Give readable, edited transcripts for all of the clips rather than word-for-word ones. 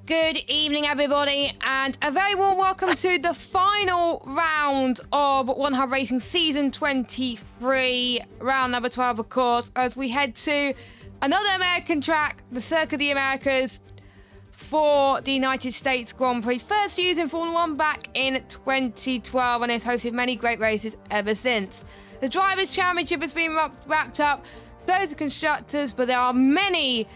Good evening, everybody, and a very warm welcome to the final round of One Hub Racing Season 23, round number 12, of course, as we head to another American track, the Circuit of the Americas, for the United States Grand Prix. First used in Formula 1 back in 2012, and it's hosted many great races ever since. The Drivers' Championship has been wrapped up, so those are constructors, but there are many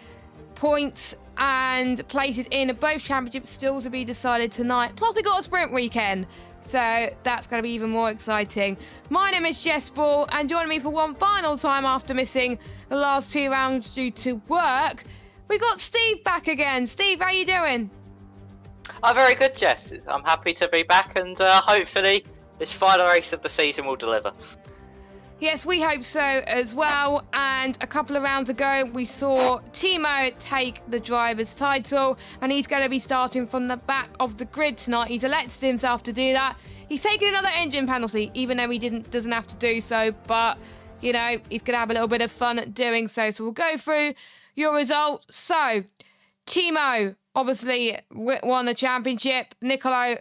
points and places in both championships still to be decided tonight. Plus, we got a sprint weekend, so that's going to be even more exciting. My name is Jess Ball, and joining me for one final time after missing the last two rounds due to work, we got Steve back again. Steve, how you doing? I'm very good, Jess. I'm happy to be back, and hopefully this final race of the season will deliver. Yes, we hope so as well. And a couple of rounds ago, we saw Timo take the driver's title, and he's going to be starting from the back of the grid tonight. He's elected himself to do that. He's taken another engine penalty, even though he doesn't have to do so. But, you know, he's going to have a little bit of fun doing so. So we'll go through your results. So, Timo obviously won the championship. Nicolo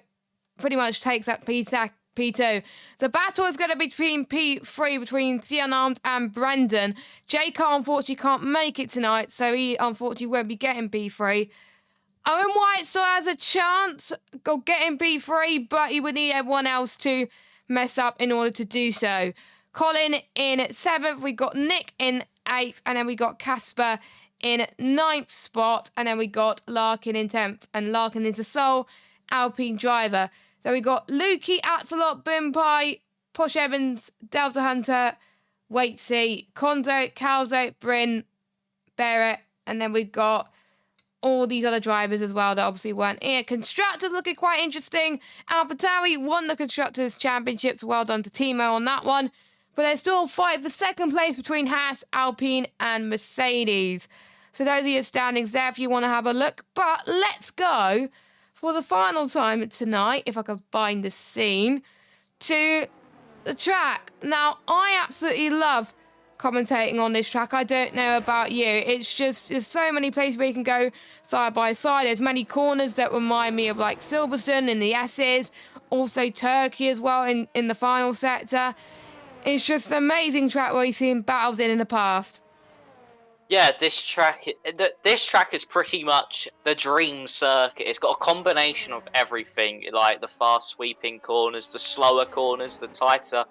pretty much takes that P2. The battle is going to be between P3 between Sion Arms and Brendan. J-Car unfortunately can't make it tonight, so he unfortunately won't be getting P3. Owen White still has a chance of getting P3, but he would need everyone else to mess up in order to do so. Colin in 7th, we got Nick in 8th, and then we got Casper in 9th spot, and then we got Larkin in 10th, and Larkin is the sole Alpine driver. Then we got Lukey, Axelot, Boompai, Posh Evans, Delta Hunter, Waitsy, Konzo, Calzo, Bryn, Barrett, and then we've got all these other drivers as well that obviously weren't here. Constructors looking quite interesting. AlphaTauri won the Constructors' Championships. Well done to Timo on that one. But there's still a fight for second place between Haas, Alpine, and Mercedes. So those are your standings there if you want to have a look. But let's go for the final time tonight, if I can find the scene, to the track. Now, I absolutely love commentating on this track. I don't know about you. It's just, there's so many places where you can go side by side. There's many corners that remind me of like Silverstone in the S's, also Turkey as well in the final sector. It's just an amazing track where you've seen battles in the past. Yeah, this track is pretty much the dream circuit. It's got a combination of everything, like the fast sweeping corners, the slower corners, the tighter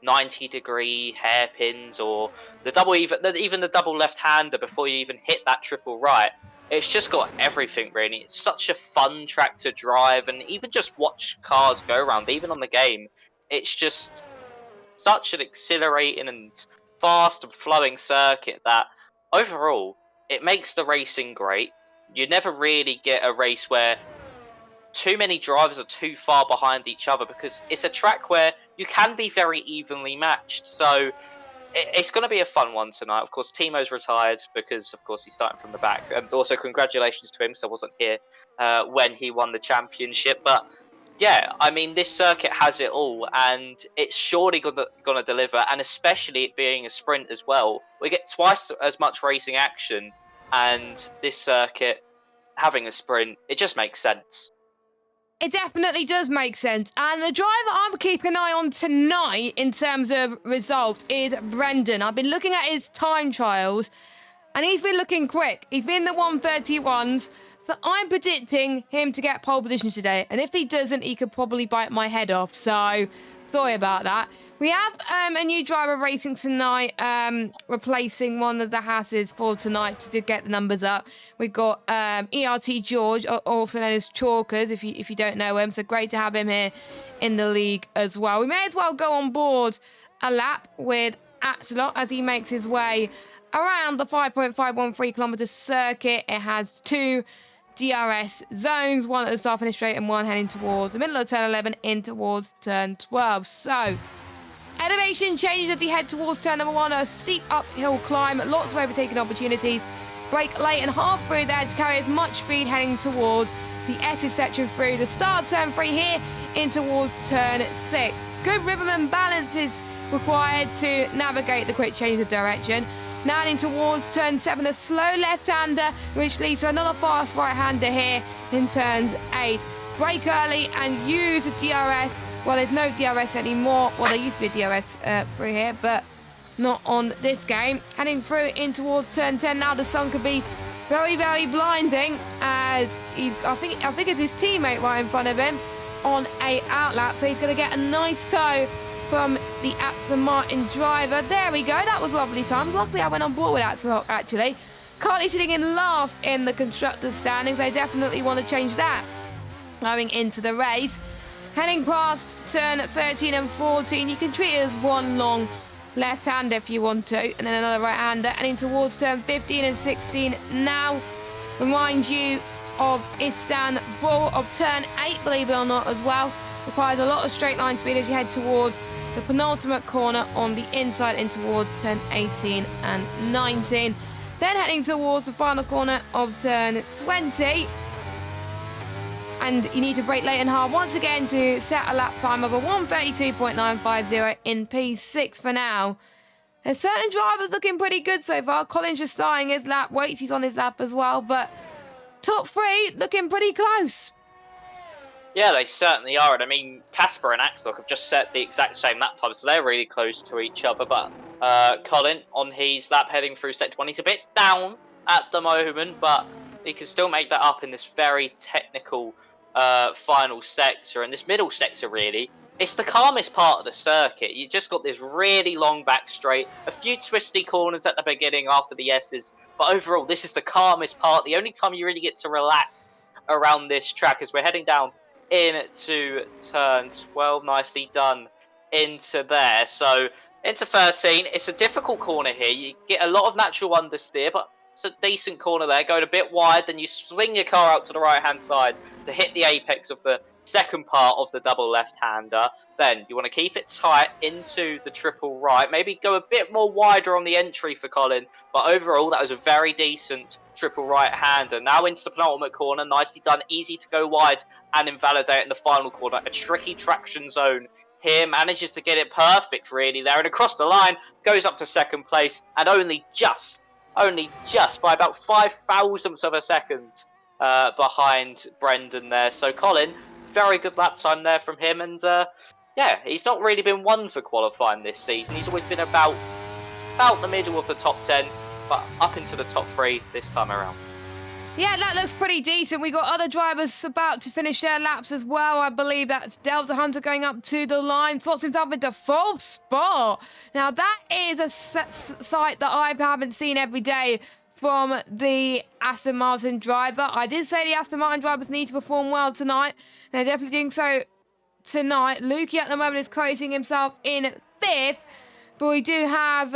90-degree hairpins, or even the double left-hander before you even hit that triple right. It's just got everything, really. It's such a fun track to drive, and even just watch cars go around, even on the game. It's just such an exhilarating and fast and flowing circuit that overall, it makes the racing great. You never really get a race where too many drivers are too far behind each other, because it's a track where you can be very evenly matched. So it's going to be a fun one tonight. Of course, Timo's retired because, of course, he's starting from the back. And also, congratulations to him, because I wasn't here when he won the championship. But yeah, I mean, this circuit has it all, and it's surely going to deliver, and especially it being a sprint as well. We get twice as much racing action, and this circuit having a sprint, it just makes sense. It definitely does make sense. And the driver I'm keeping an eye on tonight in terms of results is Brendan. I've been looking at his time trials, and he's been looking quick. He's been in the 131s. So I'm predicting him to get pole position today. And if he doesn't, he could probably bite my head off. So sorry about that. We have a new driver racing tonight, replacing one of the Hasses for tonight to get the numbers up. We've got ERT George, also known as Chalkers, if you don't know him. So great to have him here in the league as well. We may as well go on board a lap with Axelot as he makes his way around the 5.513 kilometre circuit. It has two DRS zones, one at the start finish straight and one heading towards the middle of turn 11 in towards turn 12. So elevation changes as you head towards turn number 1, a steep uphill climb, lots of overtaking opportunities. Brake late and half through there to carry as much speed heading towards the S's section through the start of turn 3 here in towards turn 6. Good rhythm and balance is required to navigate the quick change of direction. Now heading towards turn 7, a slow left-hander, which leads to another fast right-hander here in turns 8. Brake early and use a DRS. Well, there's no DRS anymore. Well, there used to be a DRS through here, but not on this game. Heading through in towards turn 10. Now the sun could be very, very blinding as I think it's his teammate right in front of him on a outlap. So he's going to get a nice tow from the Aston Martin driver. There we go. That was lovely time. Luckily, I went on board with Aston Martin, actually. Currently sitting in last in the constructors' standings. They definitely want to change that going into the race. Heading past turn 13 and 14, you can treat it as one long left-hander if you want to, and then another right-hander. Heading towards turn 15 and 16 now. Remind you of Istanbul, of turn 8, believe it or not, as well. Requires a lot of straight line speed as you head towards the penultimate corner on the inside and towards turn 18 and 19. Then heading towards the final corner of turn 20. And you need to brake late and hard once again to set a lap time of a 1:32.950 in P6 for now. There's certain drivers looking pretty good so far. Colin's just starting his lap. Waits, he's on his lap as well. But top 3 looking pretty close. Yeah, they certainly are. And I mean, Casper and Axlock have just set the exact same lap time, so they're really close to each other. But Colin, on his lap heading through sector 1, he's a bit down at the moment, but he can still make that up in this very technical final sector. And this middle sector, really, it's the calmest part of the circuit. You just got this really long back straight, a few twisty corners at the beginning after the S's, but overall, this is the calmest part. The only time you really get to relax around this track as we're heading down into turn 12. Nicely done into there. So into 13, it's a difficult corner here. You get a lot of natural understeer, but it's a decent corner there, going a bit wide. Then you swing your car out to the right-hand side to hit the apex of the second part of the double left-hander. Then you want to keep it tight into the triple right. Maybe go a bit more wider on the entry for Colin. But overall, that was a very decent triple right-hander. Now into the penultimate corner. Nicely done. Easy to go wide and invalidate in the final corner. A tricky traction zone here. Manages to get it perfect, really, there. And across the line, goes up to second place. And only just by about 5 thousandths of a second behind Brendan there. So Colin, very good lap time there from him. And yeah, he's not really been one for qualifying this season. He's always been about the middle of the top 10, but up into the top 3 this time around. Yeah, that looks pretty decent. We got other drivers about to finish their laps as well. I believe that's Delta Hunter going up to the line, slots himself into 4th spot. Now, that is a sight that I haven't seen every day from the Aston Martin driver. I did say the Aston Martin drivers need to perform well tonight, and they're definitely doing so tonight. Lukey at the moment is quoting himself in 5th. But we do have,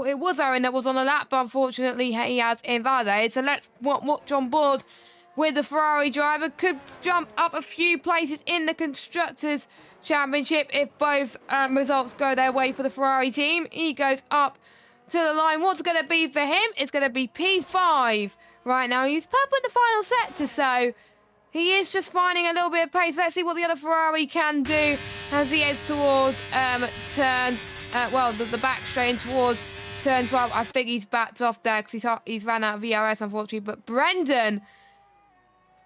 it was Owen that was on the lap, but unfortunately he has invalidated. So let's watch on board with the Ferrari driver. Could jump up a few places in the Constructors' Championship if both results go their way for the Ferrari team. He goes up to the line. What's it going to be for him? It's going to be P5 right now. He's purple in the final sector, so he is just finding a little bit of pace. Let's see what the other Ferrari can do as he heads towards the back straight towards turn 12. I think he's backed off there because he's ran out of VRS, unfortunately. But Brendan,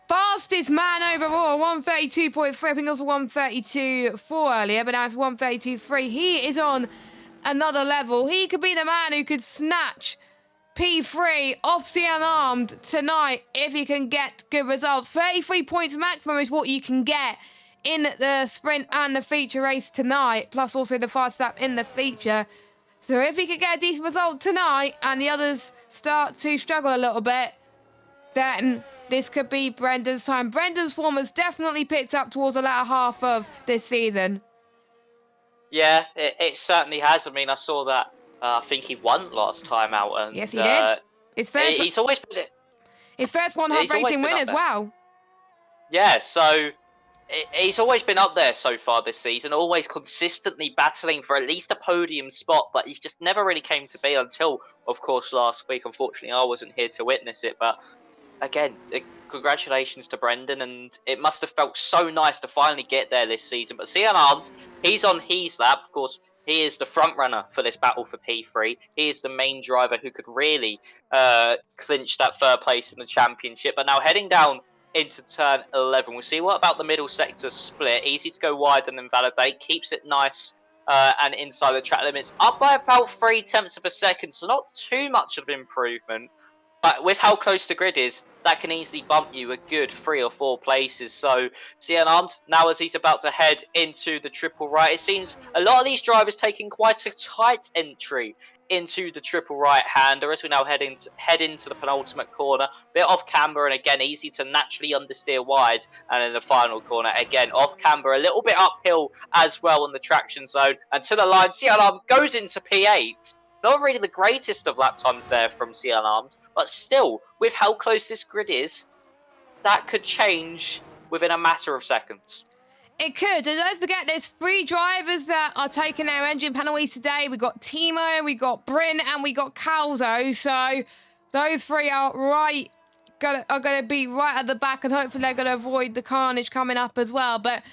fastest man overall, 132.3. I think it was 132.4 earlier, but now it's 132.3. He is on another level. He could be the man who could snatch P3 off the unarmed tonight if he can get good results. 33 points maximum is what you can get in the sprint and the feature race tonight, plus also the fast lap in the feature. So if he could get a decent result tonight and the others start to struggle a little bit, then this could be Brendan's time. Brendan's form has definitely picked up towards the latter half of this season. Yeah, it certainly has. I mean, I saw that. I think he won last time out. And, yes, he did. He's always been his first one-half racing win as well. Yeah, so he's always been up there so far this season, always consistently battling for at least a podium spot, but he's just never really came to be until, of course, last week. Unfortunately, I wasn't here to witness it, but again, congratulations to Brendan, and it must have felt so nice to finally get there this season. But see, unarmed, he's on his lap. Of course, he is the front runner for this battle for P3. He is the main driver who could really clinch that third place in the championship. But now heading down into turn 11, we'll see what about the middle sector split. Easy to go wide and then validate, keeps it nice. And inside the track limits, up by about 0.3 of a second, so not too much of improvement. But with how close the grid is, that can easily bump you a good 3 or 4 places. So, CN Armed, now as he's about to head into the triple right, it seems a lot of these drivers taking quite a tight entry into the triple right-hander as we now head into the penultimate corner. Bit off camber, and again, easy to naturally understeer wide. And in the final corner, again, off camber, a little bit uphill as well in the traction zone. And to the line, CN Armed goes into P8. Not really the greatest of lap times there from CN Armed, but still, with how close this grid is, that could change within a matter of seconds. It could, and don't forget there's 3 drivers that are taking their engine penalties today. We got Timo, we got Bryn, and we got Calzo. So those 3 are gonna be right at the back, and hopefully they're gonna avoid the carnage coming up as well. But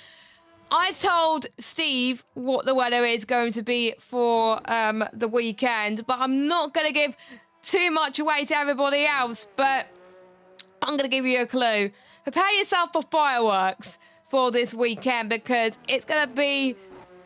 I've told Steve what the weather is going to be for the weekend, but I'm not going to give too much away to everybody else, but I'm going to give you a clue. Prepare yourself for fireworks for this weekend, because it's going to be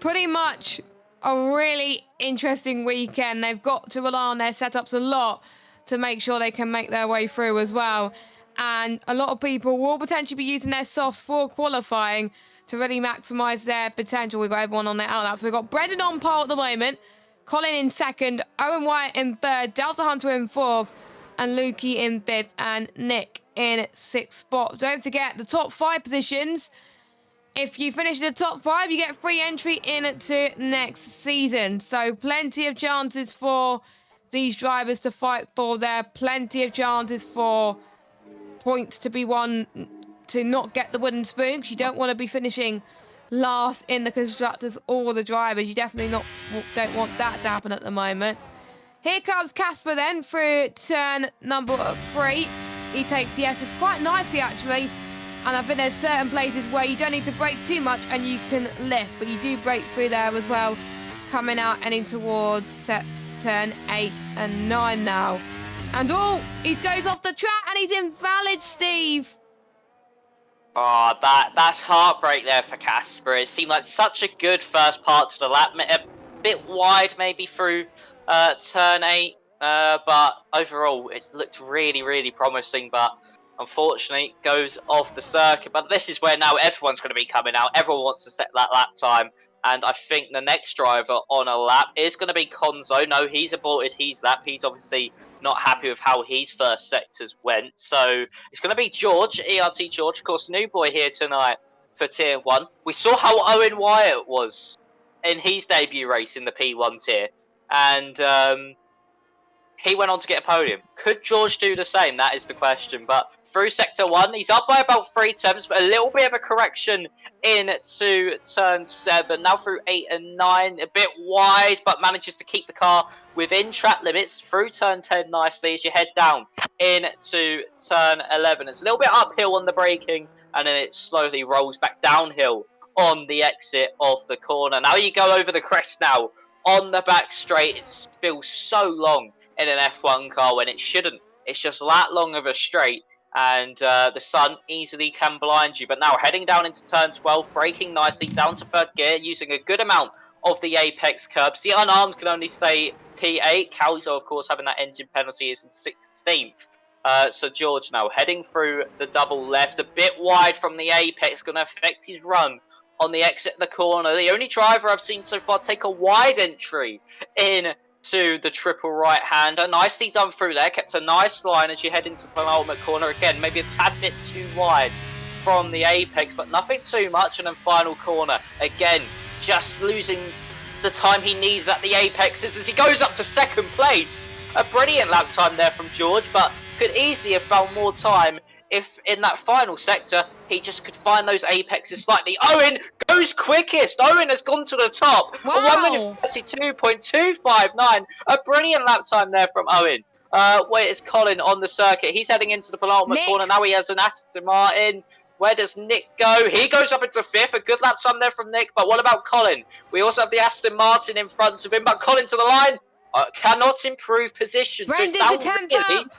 pretty much a really interesting weekend. They've got to rely on their setups a lot to make sure they can make their way through as well. And a lot of people will potentially be using their softs for qualifying to really maximise their potential. We've got everyone on their outlap. So we've got Brendan on pole at the moment, Colin in second, Owen White in third, Delta Hunter in fourth, and Lukey in fifth, and Nick in sixth spot. Don't forget the top 5 positions. If you finish in the top 5, you get free entry into next season. So plenty of chances for these drivers to fight for. There are plenty of chances for points to be won, to not get the wooden spoon, because you don't want to be finishing last in the constructors or the drivers. You definitely don't want that to happen at the moment. Here comes Casper then through turn number 3. He takes the S's quite nicely actually, and I think there's certain places where you don't need to brake too much and you can lift, but you do brake through there as well, coming out heading towards turn 8 and 9 now. And he goes off the track and he's invalid, Steve. Oh, that's heartbreak there for Casper. It seemed like such a good first part to the lap. A bit wide maybe through turn 8, but overall it looked really, really promising. But unfortunately, goes off the circuit. But this is where now everyone's going to be coming out. Everyone wants to set that lap time. And I think the next driver on a lap is going to be Konzo. No, he's aborted his lap. He's obviously not happy with how his first sectors went. So it's going to be George, ERT George, of course, new boy here tonight for Tier 1. We saw how Owen Wyatt was in his debut race in the P1 tier. And he went on to get a podium. Could George do the same? That is the question. But through Sector 1, he's up by about 0.3, but a little bit of a correction into turn 7. Now through 8 and 9, a bit wide, but manages to keep the car within track limits through turn 10 nicely as you head down into turn 11. It's a little bit uphill on the braking, and then it slowly rolls back downhill on the exit of the corner. Now you go over the crest now on the back straight. It feels so long in an F1 car when it shouldn't. It's just that long of a straight, and the sun easily can blind you. But now heading down into turn 12, braking nicely down to third gear, using a good amount of the apex curbs. The unarmed can only stay P8. Calzo, of course, having that engine penalty, is in 16th. So George now heading through the double left, a bit wide from the apex, going to affect his run on the exit of the corner. The only driver I've seen so far take a wide entry in to the triple right-hander. Nicely done through there. Kept a nice line as you head into the penultimate corner. Again, maybe a tad bit too wide from the apex, but nothing too much. And then final corner. Again, just losing the time he needs at the apexes as he goes up to second place. A brilliant lap time there from George, but could easily have found more time if in that final sector he just could find those apexes slightly. Owen goes quickest. Owen has gone to the top. Wow. A 1:32.259. A brilliant lap time there from Owen. Wait, it's Colin on the circuit. He's heading into the penultimate corner. Now he has an Aston Martin. Where does Nick go? He goes up into 5th. A good lap time there from Nick. But what about Colin? We also have the Aston Martin in front of him. But Colin to the line. Cannot improve position. Brendan's so attempt up.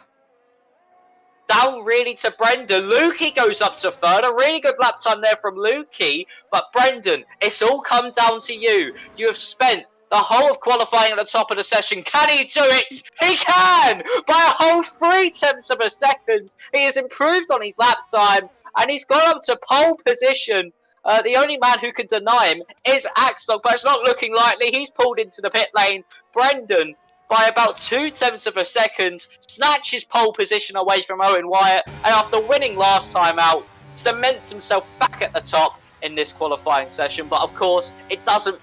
Down really to Brendan. Lukey goes up to 3rd. A really good lap time there from Lukey. But Brendan, it's all come down to you. You have spent the whole of qualifying at the top of the session. Can he do it? He can! By a whole 0.3 of a second. He has improved on his lap time. And he's gone up to pole position. The only man who can deny him is Axlock. But it's not looking likely. He's pulled into the pit lane. Brendan, by about 0.2 of a second, snatches pole position away from Owen Wyatt, and after winning last time out, cements himself back at the top in this qualifying session. But of course, it doesn't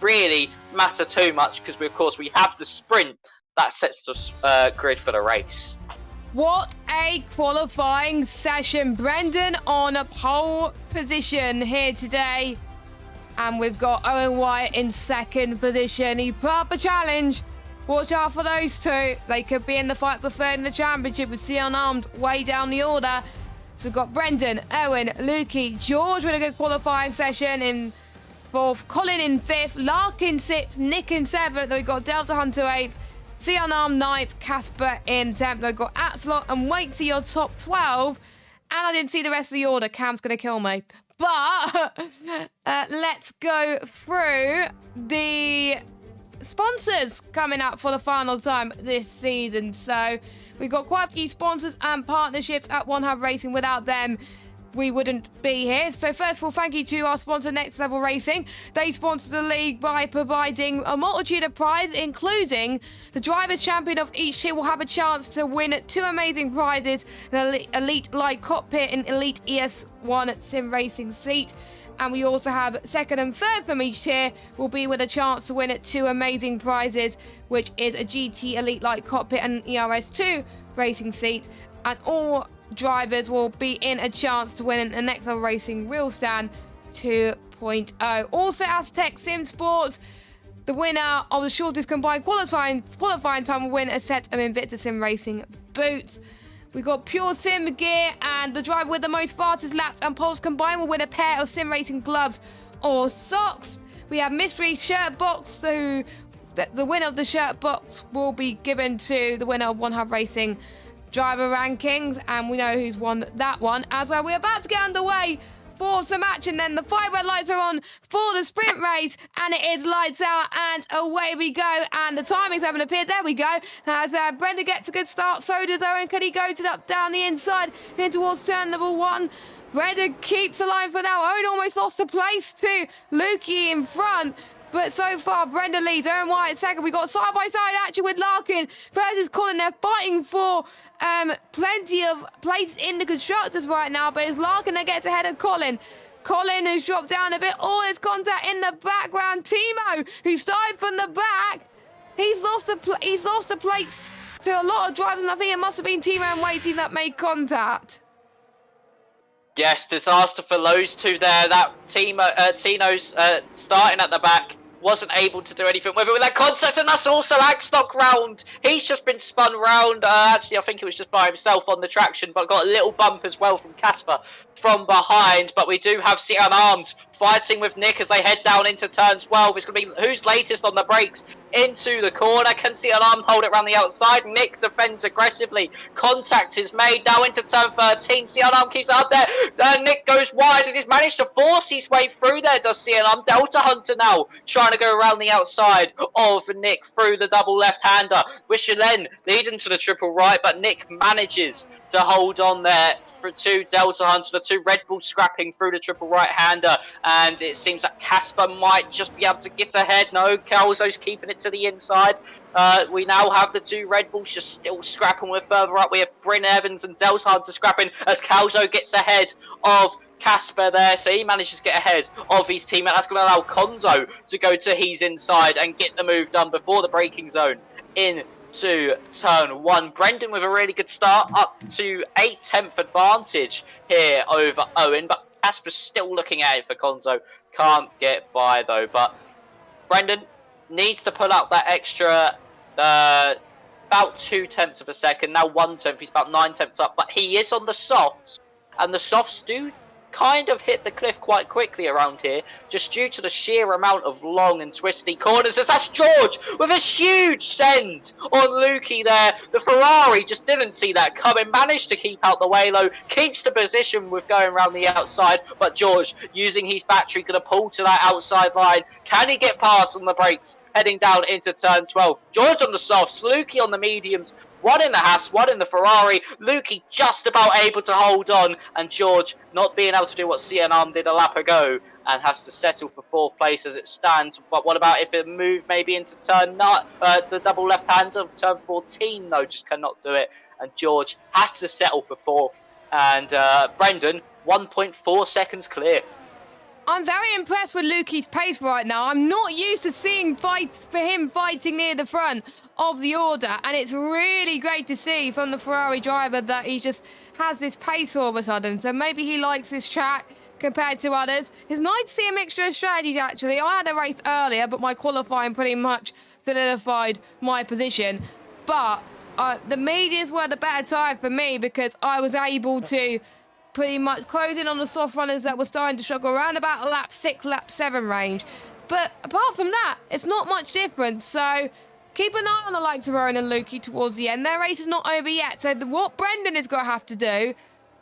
really matter too much because we have the sprint that sets the grid for the race. What a qualifying session. Brendan on a pole position here today, and we've got Owen Wyatt in 2nd position. He put up a challenge. Watch out for those two. They could be in the fight for 3rd in the championship with Sea Unarmed way down the order. So we've got Brendan, Owen, Lukey, George with a good qualifying session in 4th, Colin in 5th, Lark in 6th, Nick in 7th. Then we've got Delta Hunter 8th, Sea Unarmed 9th, Casper in 10th. Then we've got Atslot and Wait to your top 12. And I didn't see the rest of the order. Cam's going to kill me. But let's go through the sponsors coming up for the final time this season. So we've got quite a few sponsors and partnerships at One Hub Racing. Without them, we wouldn't be here. So first of all, thank you to our sponsor, Next Level Racing. They sponsor the league by providing a multitude of prizes, including the Drivers' Champion of each tier will have a chance to win 2 amazing prizes, an Elite Light Cockpit and Elite ES1 Sim Racing Seat. And we also have 2nd and 3rd from each tier will be with a chance to win 2 amazing prizes, which is a GT Elite Light Cockpit and an ERS2 racing seat. And all drivers will be in a chance to win a Next Level Racing Wheel Stand 2.0. Also, Aztec Sim Sports, the winner of the shortest combined qualifying time will win a set of Invicta Sim Racing boots. We've got Pure Sim gear, and the driver with the most fastest laps and poles combined will win a pair of sim racing gloves or socks. We have Mystery Shirt Box, so the winner of the shirt box will be given to the winner of One Hub Racing driver rankings, and we know who's won that one. As well, we're about to get underway for some action. Then the 5 red lights are on for the sprint race, and it is lights out and away we go. And the timings haven't appeared. There we go. As Brenda gets a good start, so does Owen. Can he go to down the inside in towards turn number 1? Brenda keeps the line for now. Owen almost lost the place to Lukey in front. But so far, Brenda leads. Owen Wyatt second. We got side-by-side action with Larkin versus Colin. They're fighting for plenty of place in the constructors right now. But it's Larkin that gets ahead of Colin. Colin has dropped down a bit. All his contact in the background. Timo, who started from the back, he's lost the plates to a lot of drivers. And I think it must have been Timo and Waity that made contact. Yes, disaster for those two there. That Tino's starting at the back. Wasn't able to do anything with it with that contact, and that's also Axlock round. He's just been spun round. Actually, I think it was just by himself on the traction, but got a little bump as well from Casper from behind. But we do have Sea Unarmed fighting with Nick as they head down into turn 12. It's going to be who's latest on the brakes into the corner. Can Sea Unarmed hold it around the outside? Nick defends aggressively. Contact is made now into turn 13. Sea Unarmed keeps it up there. Nick goes wide and he's managed to force his way through there, does Sea Unarmed. Delta Hunter now trying to go around the outside of Nick through the double left-hander. Wishelen leading to the triple right, but Nick manages to hold on there for 2 Delta Hunter, the 2 Red Bull scrapping through the triple right-hander, and it seems that Casper might just be able to get ahead. No, Calzo's keeping it to the inside. We now have the 2 Red Bulls just still scrapping. We're further up. We have Bryn Evans and Delta Hunter scrapping as Calzo gets ahead of Casper there, so he manages to get ahead of his teammate. That's going to allow Konzo to go to his inside and get the move done before the braking zone into turn 1. Brendan with a really good start, up to 8/10 advantage here over Owen, but Casper's still looking at it for Konzo. Can't get by though, but Brendan needs to pull out that extra about 0.2 of a second, now 1/10. He's about 9/10 up, but he is on the softs, and the softs do kind of hit the cliff quite quickly around here, just due to the sheer amount of long and twisty corners. As that's George with a huge send on Lukey there. The Ferrari just didn't see that coming, managed to keep out the way low, keeps the position with going around the outside, but George, using his battery, going to pull to that outside line. Can he get past on the brakes, heading down into turn 12? George on the softs, Lukey on the mediums, one in the Haas, one in the Ferrari. Lukey just about able to hold on, and George not being able to do what Cian did a lap ago and has to settle for 4th place as it stands. But what about if it moved maybe into turn the double left-hander of turn 14? No, just cannot do it. And George has to settle for 4th. And Brendan, 1.4 seconds clear. I'm very impressed with Lukey's pace right now. I'm not used to seeing fights for him fighting near the front of the order, and it's really great to see from the Ferrari driver that he just has this pace all of a sudden. So maybe he likes this track compared to others. It's nice to see a mixture of strategies, actually. I had a race earlier, but my qualifying pretty much solidified my position. But the mediums were the better tire for me because I was able to pretty much close in on the soft runners that were starting to struggle around about lap 6, lap 7 range. But apart from that, it's not much different. So keep an eye on the likes of Owen and Lukey towards the end. Their race is not over yet. So what Brendan is going to have to do,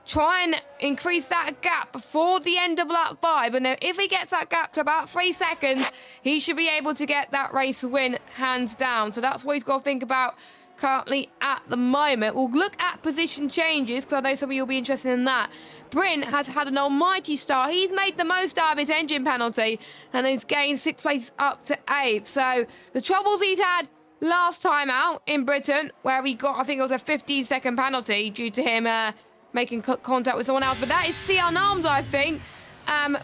try and increase that gap before the end of lap 5. And if he gets that gap to about 3 seconds, he should be able to get that race win hands down. So that's what he's got to think about currently at the moment. We'll look at position changes because I know some of you will be interested in that. Bryn has had an almighty start. He's made the most out of his engine penalty and he's gained 6th place up to 8th. So the troubles he's had last time out in Britain, where he got, I think it was a 15-second penalty due to him making contact with someone else. But that is Cian Arms, I think,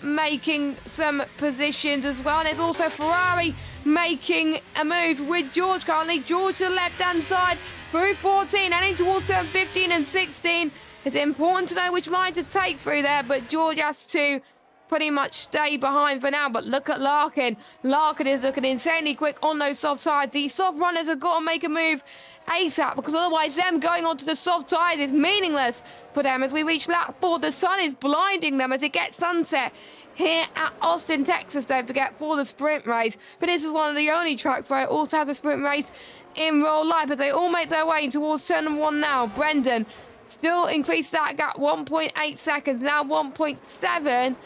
making some positions as well. And there's also Ferrari making a move with George currently. George to the left-hand side through 14, heading towards turn 15 and 16. It's important to know which line to take through there, but George has to pretty much stay behind for now. But look at Larkin. Larkin is looking insanely quick on those soft tyres. These soft runners have got to make a move ASAP, because otherwise them going onto the soft tyres is meaningless for them. As we reach lap 4, the sun is blinding them as it gets sunset here at Austin, Texas, don't forget, for the sprint race. But this is one of the only tracks where it also has a sprint race in real life as they all make their way towards turn number 1 now. Brendan still increased that gap, 1.8 seconds, now 1.7.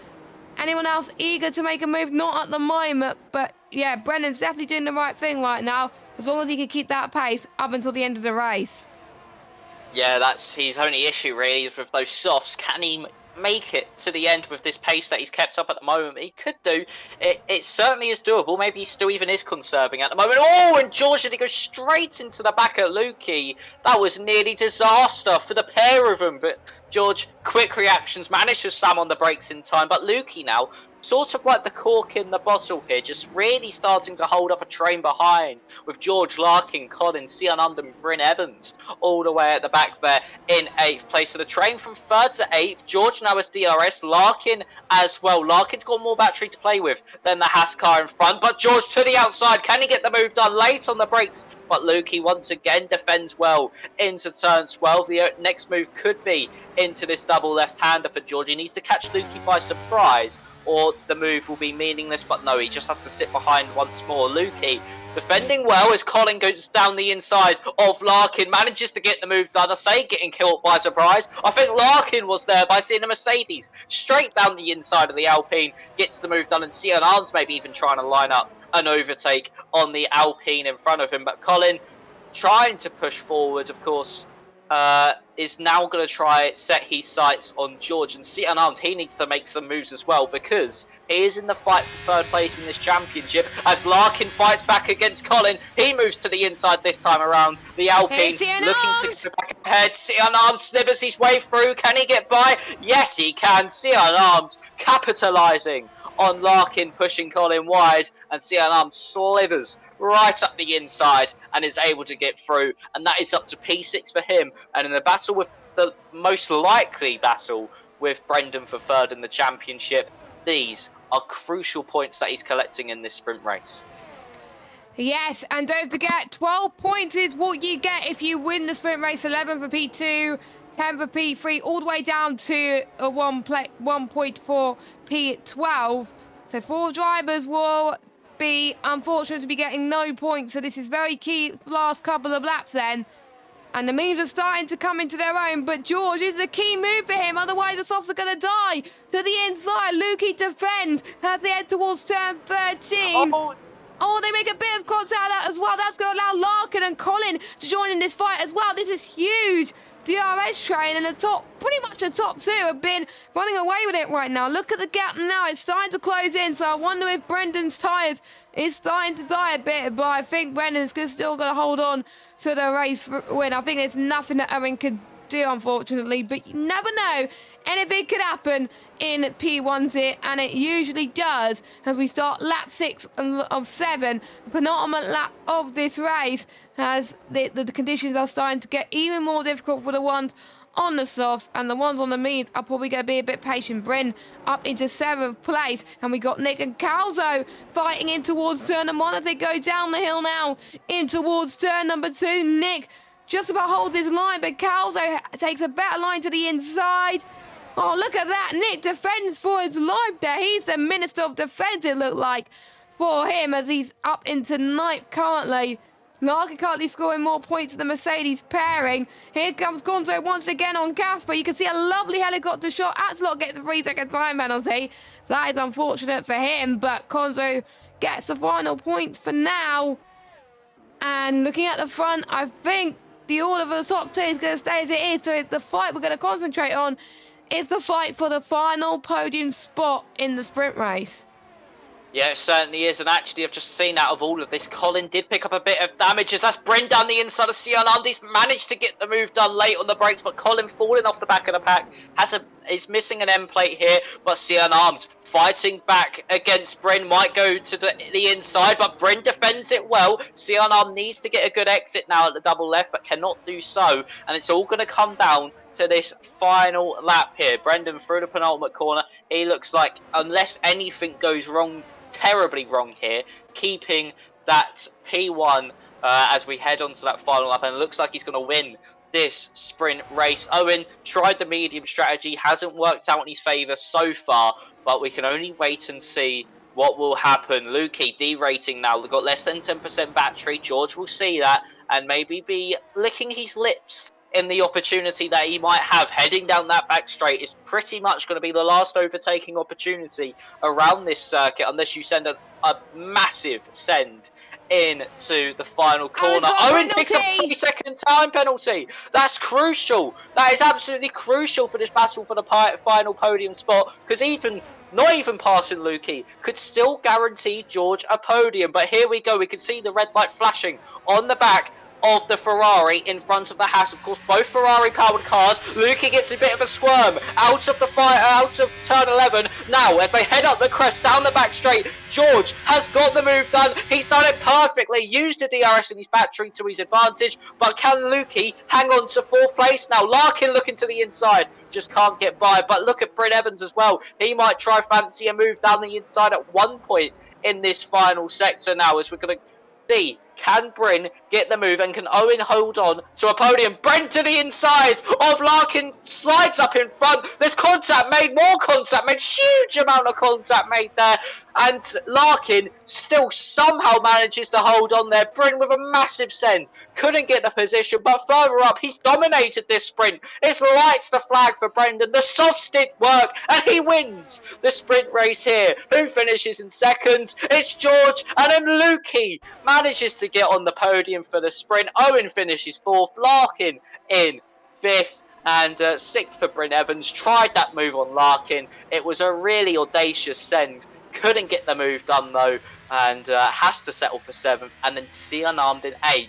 Anyone else eager to make a move? Not at the moment, but yeah, Brendan's definitely doing the right thing right now, as long as he can keep that pace up until the end of the race. Yeah, that's his only issue really, is with those softs. Can he make it to the end with this pace that he's kept up at the moment? He could do. It certainly is doable. Maybe he still even is conserving at the moment. Oh, and George, did he go straight into the back of Lukey? That was nearly disaster for the pair of them, but George, quick reactions, managed to slam on the brakes in time. But Lukey now, sort of like the cork in the bottle here, just really starting to hold up a train behind, with George, Larkin, Colin, Cian and Bryn Evans all the way at the back there in 8th place. So the train from 3rd to 8th, George now has DRS, Larkin as well. Larkin's got more battery to play with than the Haas car in front, but George to the outside. Can he get the move done? Late on the brakes, but Lukey once again defends well into turn 12. The next move could be into this double left-hander for George. He needs to catch Lukey by surprise, or the move will be meaningless. But no, he just has to sit behind once more. Lukey defending well as Colin goes down the inside of Larkin, manages to get the move done. I say getting killed by surprise. I think Larkin was there by seeing a Mercedes straight down the inside of the Alpine, gets the move done, and Cian Arns maybe even trying to line up an overtake on the Alpine in front of him. But Colin trying to push forward, of course, is now going to try set his sights on George. And Cian Arms, he needs to make some moves as well, because he is in the fight for 3rd place in this championship. As Larkin fights back against Colin, he moves to the inside this time around. The Alpine looking to get back ahead. Cian Arms slivers his way through. Can he get by? Yes, he can. Cian Arms capitalising on Larkin pushing Colin wide, and Cian Arms slivers right up the inside and is able to get through, and that is up to P6 for him. And in the battle with the most likely battle with Brendan for 3rd in the championship, these are crucial points that he's collecting in this sprint race. Yes, and don't forget, 12 points is what you get if you win the sprint race. 11 for P2, 10 for P3, all the way down to a 1.4 P12. So 4 drivers will be unfortunate to be getting no points. So this is very key last couple of laps then. And the memes are starting to come into their own, but George is the key move for him, otherwise the softs are going to die. To the inside, Lukey defends as they head towards turn 13. Oh, they make a bit of contact out of that as well. That's going to allow Larkin and Colin to join in this fight as well. This is huge. DRS train and pretty much the top 2 have been running away with it right now. Look at the gap now. It's starting to close in, so I wonder if Brendan's tyres is starting to die a bit, but I think Brendan's still going to hold on to the race win. I think there's nothing that Owen could do, unfortunately, but you never know. Anything could happen in P1 here, and it usually does as we start lap 6 of 7, the penultimate lap of this race, as the conditions are starting to get even more difficult for the ones on the softs, and the ones on the mediums are probably going to be a bit patient. Bryn up into 7th place, and we got Nick and Calzo fighting in towards turn number 1 as they go down the hill now in towards turn number 2. Nick just about holds his line, but Calzo takes a better line to the inside. Oh, look at that. Nick defends for his life there. He's the Minister of Defence, it looked like, for him, as he's up into 9th currently. Larkin currently scoring more points than the Mercedes pairing. Here comes Gonzo once again on Casper. You can see a lovely helicopter shot. Atslot gets a 3-second time penalty. That is unfortunate for him, but Gonzo gets the final point for now. And looking at the front, I think the order for the top 2 is going to stay as it is. So the fight we're going to concentrate on is the fight for the final podium spot in the sprint race. Yeah, it certainly is, and actually I've just seen out of all of this, Colin did pick up a bit of damage as that's Bryn down the inside of Sion Andy's managed to get the move done late on the brakes, but Colin falling off the back of the pack is missing an end plate here, but Sion Arms fighting back against Bryn, might go to the inside, but Bryn defends it well. Sion Arm needs to get a good exit now at the double left, but cannot do so, and it's all going to come down to this final lap here. Brendan through the penultimate corner. He looks like, unless anything goes wrong, terribly wrong here, keeping that P1 as we head on to that final lap, and it looks like he's going to win this sprint race. Owen tried the medium strategy, hasn't worked out in his favour so far, but we can only wait and see what will happen. Lukey derating now. They've got less than 10% battery. George will see that and maybe be licking his lips in the opportunity that he might have. Heading down that back straight is pretty much going to be the last overtaking opportunity around this circuit, unless you send a massive send into the final corner. Owen picks up a 3-second time penalty. That's crucial. That is absolutely crucial for this battle for the final podium spot, because not even passing Lukey could still guarantee George a podium. But here we go. We can see the red light flashing on the back of the Ferrari in front of the Haas. Of course, both Ferrari-powered cars. Lukey gets a bit of a squirm out of the out of turn 11. Now, as they head up the crest down the back straight, George has got the move done. He's done it perfectly. Used the DRS in his battery to his advantage, but can Lukey hang on to 4th place now? Larkin looking to the inside, just can't get by. But look at Bryn Evans as well. He might try fancy a move down the inside at one point in this final sector now, as we're going to see, can Bryn get the move and can Owen hold on to a podium? Bryn to the inside of Larkin, slides up in front. There's contact made, more contact made, huge amount of contact made there. And Larkin still somehow manages to hold on there. Bryn with a massive send. Couldn't get the position, but further up, he's dominated this sprint. It's lights the flag for Brendan. The softs did work, and he wins the sprint race here. Who finishes in 2nd? It's George, and then Lukey manages to get on the podium for the sprint. Owen finishes 4th, Larkin in 5th, and 6th for Bryn Evans. Tried that move on Larkin. It was a really audacious send. Couldn't get the move done though, and has to settle for 7th, and then Sion Armed in 8th.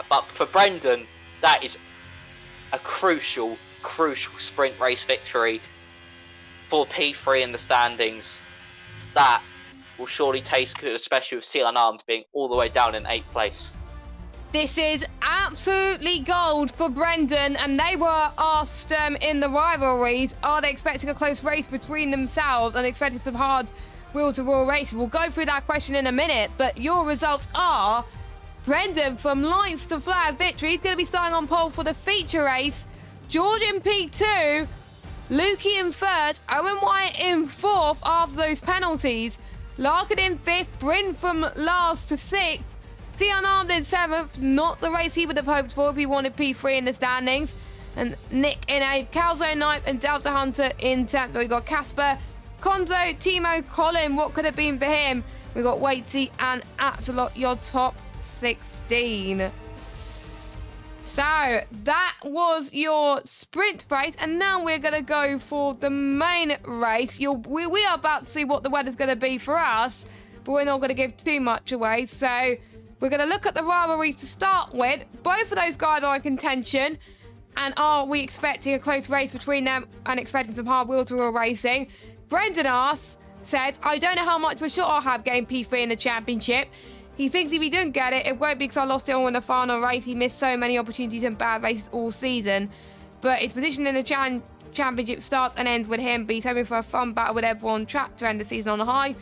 But for Brendan, that is a crucial sprint race victory for P3 in the standings. That will surely taste good, especially with Sion Armed being all the way down in 8th place. This is absolutely gold for Brendan, and they were asked in the rivalries, are they expecting a close race between themselves and expecting some hard Wheel to Wheel race. We'll go through that question in a minute, but your results are Brendan from Lights to Flag Victory. He's going to be starting on pole for the feature race. George in P2, Lukey in 3rd, Owen Wyatt in 4th after those penalties, Larkin in 5th, Bryn from last to 6th, C Unarmed in 7th, not the race he would have hoped for if he wanted P3 in the standings, and Nick in 8th, Calzo 9th, and Delta Hunter in 10th. We got Casper, Konzo, Timo, Colin, what could have been for him? We got Waitsy and Axelot, your top 16. So that was your sprint race, and now we're going to go for the main race. We are about to see what the weather's going to be for us, but we're not going to give too much away. So we're going to look at the rivalries to start with. Both of those guys are in contention, and are we expecting a close race between them and expecting some hard wheel-to-wheel racing? Brendan says, I don't know how much for sure I'll have game P3 in the championship. He thinks if he didn't get it, it won't be because I lost it all in the final race. He missed so many opportunities and bad races all season. But his position in the championship starts and ends with him. But he's hoping for a fun battle with everyone on track to end the season on a high.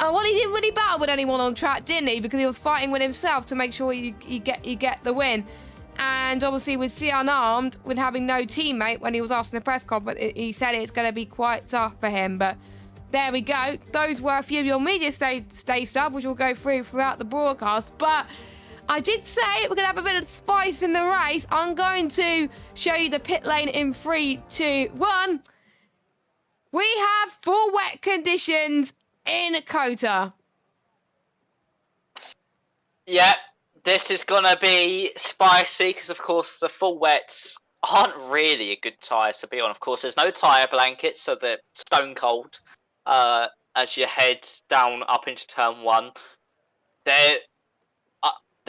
And well, he didn't really battle with anyone on track, didn't he? Because he was fighting with himself to make sure you get the win. And obviously with C Unarmed, with having no teammate, when he was asked in the press conference, he said it's going to be quite tough for him. But there we go. Those were a few of your media stay stuff, which we'll go through throughout the broadcast. But I did say we're going to have a bit of spice in the race. I'm going to show you the pit lane in 3, 2, 1. We have full wet conditions in Kota. Yeah, this is going to be spicy because, of course, the full wets aren't really a good tyre to be on. Of course, there's no tyre blankets, so they're stone cold. As you head down up into turn 1, they're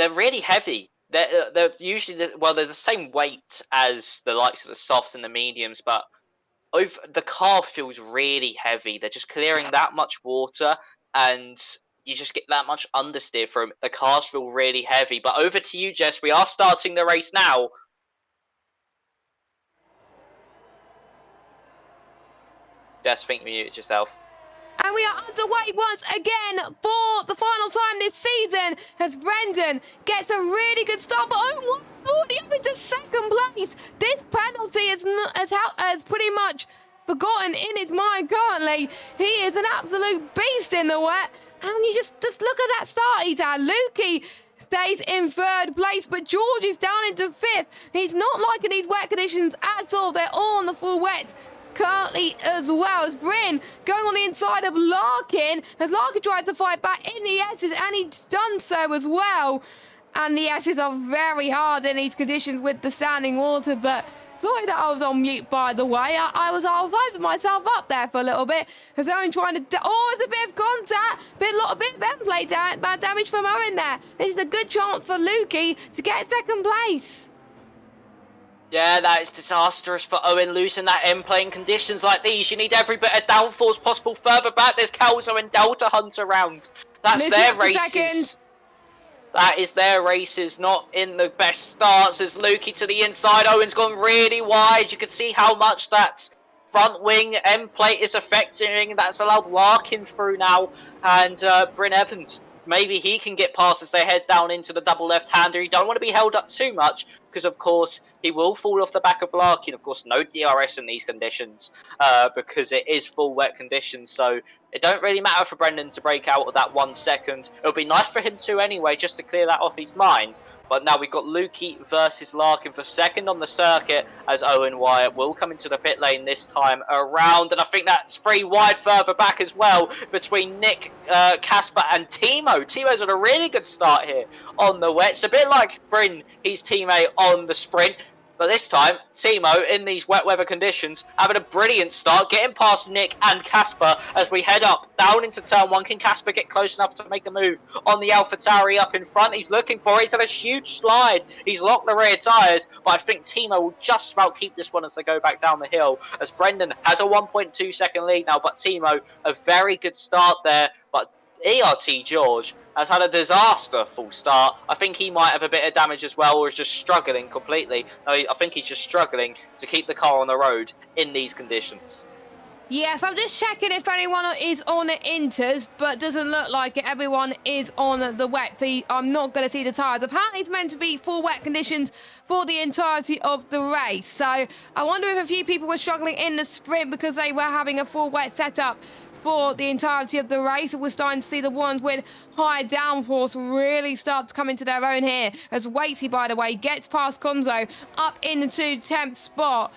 really heavy. They're usually they're the same weight as the likes of the softs and the mediums, but the car feels really heavy. They're just clearing that much water, and you just get that much understeer from it. The cars feel really heavy. But over to you, Jess. We are starting the race now. Jess, I think you muted yourself. And we are underway once again for the final time this season as Brendan gets a really good start, but already up into 2nd place. This penalty has pretty much forgotten in his mind currently. He is an absolute beast in the wet, and you just look at that start he's had. Lukey stays in 3rd place, but George is down into 5th. He's not liking these wet conditions at all. They're all on the full wet currently, as well as Bryn going on the inside of Larkin as Larkin tries to fight back in the S's, and he's done so as well. And the S's are very hard in these conditions with the standing water. But sorry that I was on mute, by the way. I was opening myself up there for a little bit as Owen trying to it's a bit of contact, bit of end plate damage from Owen there. This is a good chance for Lukey to get 2nd place. Yeah, that is disastrous for Owen losing that end play in conditions like these. You need every bit of downforce possible. Further back, there's Calzo and Delta Hunt around. That's their races. That is their races, not in the best starts. As Lukey to the inside, Owen's gone really wide. You can see how much that front wing end plate is affecting. That's allowed Larkin through now. And Bryn Evans, maybe he can get past as they head down into the double left-hander. You don't want to be held up too much because, of course, he will fall off the back of Larkin. Of course, no DRS in these conditions because it is full wet conditions. So it don't really matter for Brendan to break out of that 1 second. It'll be nice for him to anyway, just to clear that off his mind. But now we've got Lukey versus Larkin for 2nd on the circuit as Owen Wyatt will come into the pit lane this time around. And I think that's 3 wide further back as well between Nick, Casper and Timo. Timo's on a really good start here on the wets. A bit like Bryn, his teammate on the sprint. But this time, Timo, in these wet weather conditions, having a brilliant start, getting past Nick and Casper as we head up, down into turn 1. Can Casper get close enough to make a move on the AlphaTauri up in front? He's looking for it. He's had a huge slide. He's locked the rear tyres, but I think Timo will just about keep this one as they go back down the hill, as Brendan has a 1.2 second lead now, but Timo, a very good start there. But ERT George has had a disaster full start. I think he might have a bit of damage as well, or is just struggling completely. No, I think he's just struggling to keep the car on the road in these conditions. Yes, I'm just checking if anyone is on the inters, but doesn't look like it. Everyone is on the wet. So I'm not going to see the tyres. Apparently, it's meant to be full wet conditions for the entirety of the race. So I wonder if a few people were struggling in the sprint because they were having a full wet setup for the entirety of the race. We're starting to see the ones with higher downforce really start to come into their own here. As Waitsy, by the way, gets past Konzo up into 10th spot.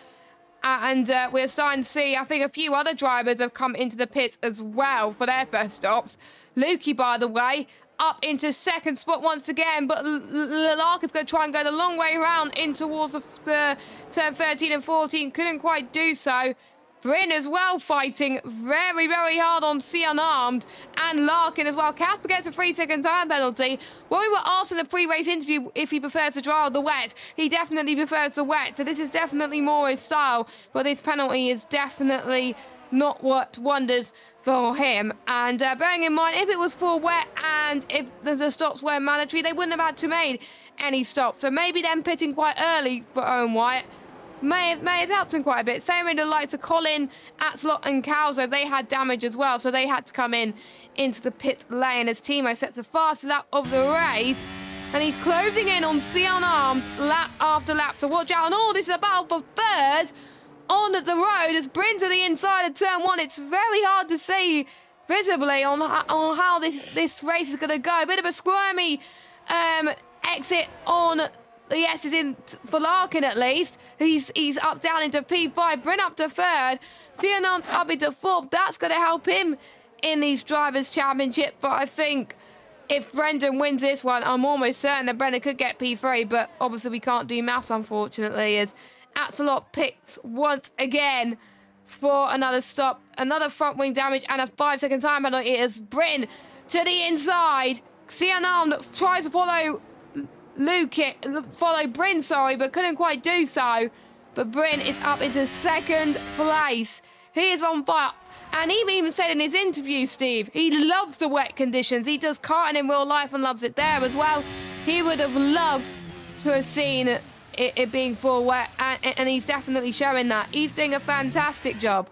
And we're starting to see, I think, a few other drivers have come into the pits as well for their first stops. Lukey, by the way, up into 2nd spot once again, but Larkin's going to try and go the long way around in towards the turn 13 and 14. Couldn't quite do so. Bryn as well fighting very, very hard on C Unarmed and Larkin as well. Casper gets a 3-second time penalty. When we were asked in the pre-race interview if he prefers to dry or the wet, he definitely prefers the wet. So this is definitely more his style. But this penalty is definitely not what wonders for him. And bearing in mind, if it was full wet and if the stops were mandatory, they wouldn't have had to make any stops. So maybe them pitting quite early for Owen White may have helped him quite a bit. Same with the likes of Colin, Atslot and Calzo. They had damage as well, so they had to come into the pit lane as Timo sets the fastest lap of the race. And he's closing in on C Unarmed lap after lap. So watch out. And oh, this is a battle for third on the road as Bryn to the inside of turn 1. It's very hard to see visibly on how this race is going to go. A bit of a squirmy exit on the S's in for Larkin at least. He's up down into P5. Bryn up to 3rd. Unarmed up into 4th. That's going to help him in these Drivers' Championship. But I think if Brendan wins this one, I'm almost certain that Brendan could get P3. But obviously we can't do maths, unfortunately, as Atsalot picks once again for another stop. Another front wing damage and a 5-second time penalty as Bryn to the inside. Unarmed tries to follow Bryn, but couldn't quite do so. But Bryn is up into 2nd place. He is on fire. And he even said in his interview, Steve, he loves the wet conditions. He does karting in real life and loves it there as well. He would have loved to have seen it being full wet, and he's definitely showing that. He's doing a fantastic job.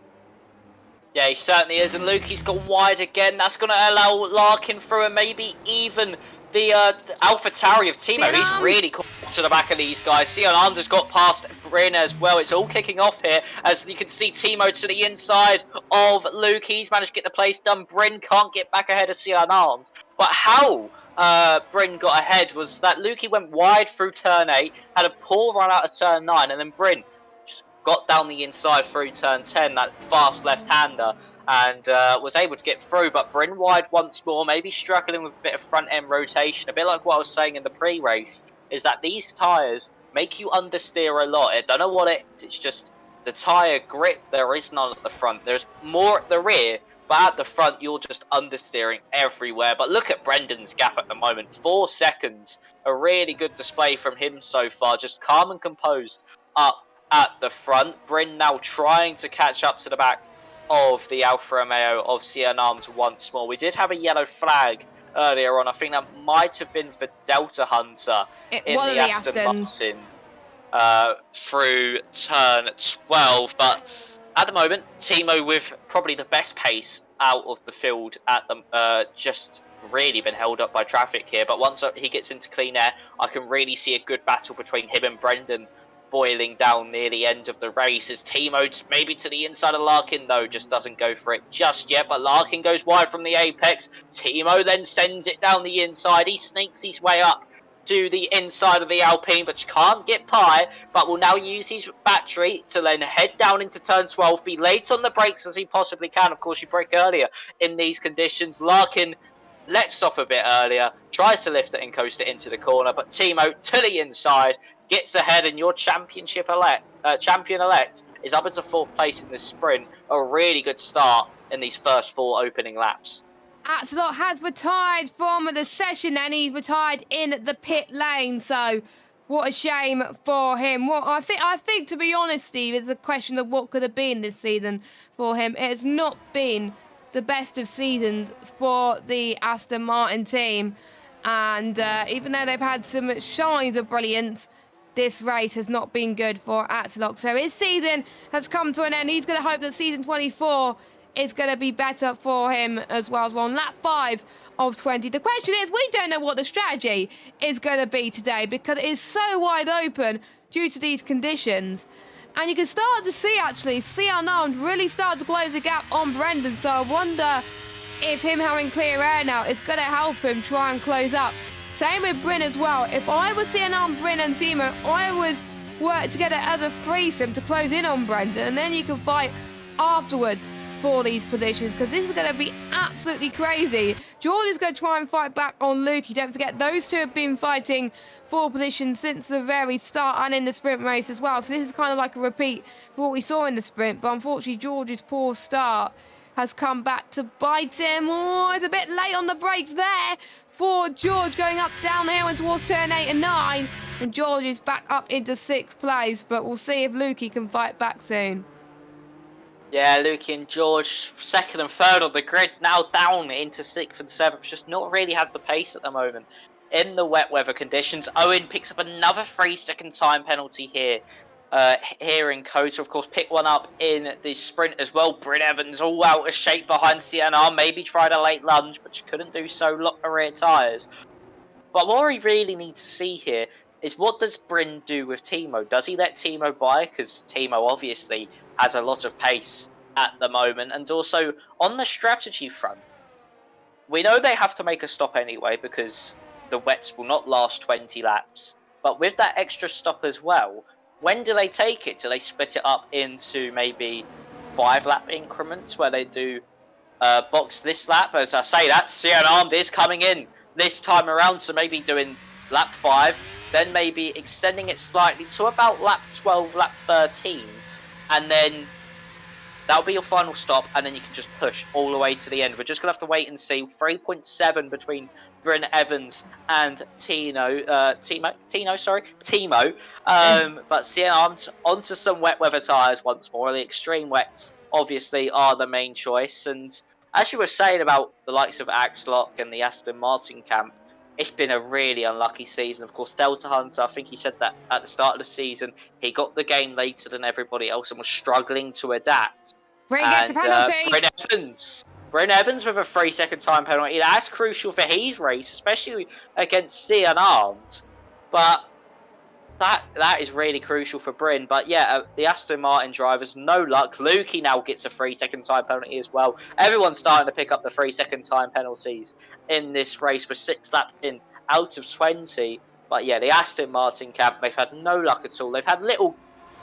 Yeah, he certainly is, and Lukey's gone wide again. That's going to allow Larkin through, and maybe even the Alpha Tauri of Timo. He's really caught to the back of these guys. Unarmed has got past Bryn as well. It's all kicking off here, as you can see Timo to the inside of Luke. He's managed to get the place done. Bryn can't get back ahead of Unarmed. But how Bryn got ahead was that Lukey went wide through turn 8, had a poor run out of turn 9, and then Bryn just got down the inside through turn 10, that fast left-hander, and was able to get through. But Bryn wide once more, maybe struggling with a bit of front-end rotation. A bit like what I was saying in the pre-race, is that these tyres make you understeer a lot. I don't know what it's just the tyre grip, there is none at the front. There's more at the rear, but at the front, you're just understeering everywhere. But look at Brendan's gap at the moment. 4 seconds. A really good display from him so far. Just calm and composed up at the front. Bryn now trying to catch up to the back of the Alfa Romeo of Unarmed once more. We did have a yellow flag earlier on. I think that might have been for Delta Hunter in the Aston Martin through turn 12. But at the moment, Timo with probably the best pace out of the field at the just really been held up by traffic here. But once he gets into clean air, I can really see a good battle between him and Brendan boiling down near the end of the race. As Timo maybe to the inside of Larkin, though, just doesn't go for it just yet. But Larkin goes wide from the apex. Timo then sends it down the inside. He sneaks his way up to the inside of the Alpine, but can't get by, but will now use his battery to then head down into turn 12, be late on the brakes as he possibly can. Of course, you brake earlier in these conditions. Larkin lets off a bit earlier, tries to lift it and coast it into the corner, but Timo to the inside, gets ahead, and your champion elect is up into 4th place in this sprint. A really good start in these first 4 opening laps. Atslot has retired from the session and he's retired in the pit lane. So what a shame for him. What I think, to be honest, Steve, is the question of what could have been this season for him. It has not been the best of seasons for the Aston Martin team. And even though they've had some shines of brilliance, this race has not been good for Atlock. So his season has come to an end. He's going to hope that season 24 is going to be better for him as well. We're on lap 5 of 20. The question is, we don't know what the strategy is going to be today because it is so wide open due to these conditions. And you can start to see, actually, Unarmed really start to close the gap on Brendan. So I wonder if him having clear air now is going to help him try and close up. Same with Bryn as well. If I was Unarmed, Bryn and Timo, I would work together as a threesome to close in on Brendan. And then you can fight afterwards for these positions, because this is going to be absolutely crazy. George is going to try and fight back on Lukey. Don't forget, those two have been fighting for position since the very start and in the sprint race as well. So this is kind of like a repeat for what we saw in the sprint. But unfortunately, George's poor start has come back to bite him. Oh, it's a bit late on the brakes there for George, going up down the hill and towards turn 8 and 9. And George is back up into 6th place. But we'll see if Lukey can fight back soon. Yeah, Lukey and George, 2nd and 3rd on the grid, now down into 6th and 7th. Just not really had the pace at the moment in the wet weather conditions. Owen picks up another 3-second time penalty here. Here in Code, of course, pick one up in the sprint as well. Bryn Evans all out of shape behind CNR. Maybe tried a late lunge, but she couldn't do so. Locked the rear tyres. But what we really need to see here is, what does Bryn do with Timo? Does he let Timo by? Because Timo obviously has a lot of pace at the moment. And also, on the strategy front, we know they have to make a stop anyway because the wets will not last 20 laps. But with that extra stop as well, when do they take it? Do they split it up into maybe 5-lap increments where they do box this lap? As I say, that Unarmed is coming in this time around, so maybe doing lap 5, then maybe extending it slightly to about lap 12, lap 13, and then that'll be your final stop, and then you can just push all the way to the end. We're just going to have to wait and see. 3.7 between Bryn Evans and Timo. But Unarmed onto some wet weather tyres once more. The extreme wets, obviously, are the main choice. And as you were saying about the likes of Axlock and the Aston Martin camp, it's been a really unlucky season. Of course, Delta Hunter, I think he said that at the start of the season, he got the game later than everybody else and was struggling to adapt. Bryn gets a penalty. Bryn Evans with a 3-second time penalty. That's crucial for his race, especially against Unarmed. But that is really crucial for Bryn. But yeah, the Aston Martin drivers, no luck. Lukey now gets a 3-second time penalty as well. Everyone's starting to pick up the 3-second time penalties in this race. We're 6 laps in out of 20. But yeah, the Aston Martin camp, they've had no luck at all. They've had little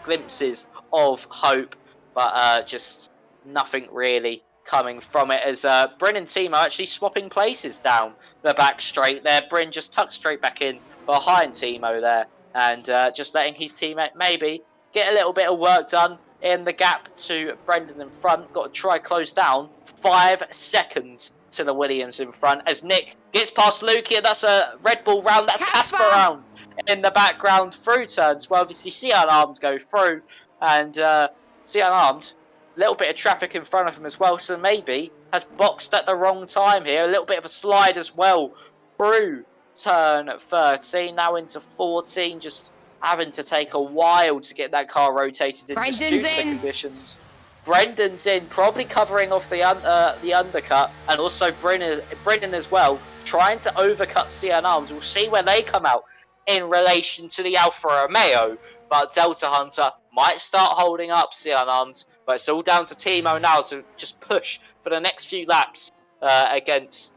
glimpses of hope, but just nothing really coming from it, as Bryn and Timo actually swapping places down the back straight there. Bryn just tucked straight back in behind Timo there, and just letting his teammate maybe get a little bit of work done in the gap to Brendan in front. Got to try close down. 5 seconds to the Williams in front as Nick gets past Lukey, and that's a Red Bull round. That's Casper round in the background through turns. Well, obviously Unarmed go through, and Unarmed, a little bit of traffic in front of him as well, so maybe has boxed at the wrong time here. A little bit of a slide as well through turn 13, now into 14, just having to take a while to get that car rotated in just due to the conditions. Brendan's in, probably covering off the undercut, and also Brendan as well, trying to overcut Unarmed. We'll see where they come out in relation to the Alfa Romeo, but Delta Hunter might start holding up Unarmed, but it's all down to Timo now to just push for the next few laps against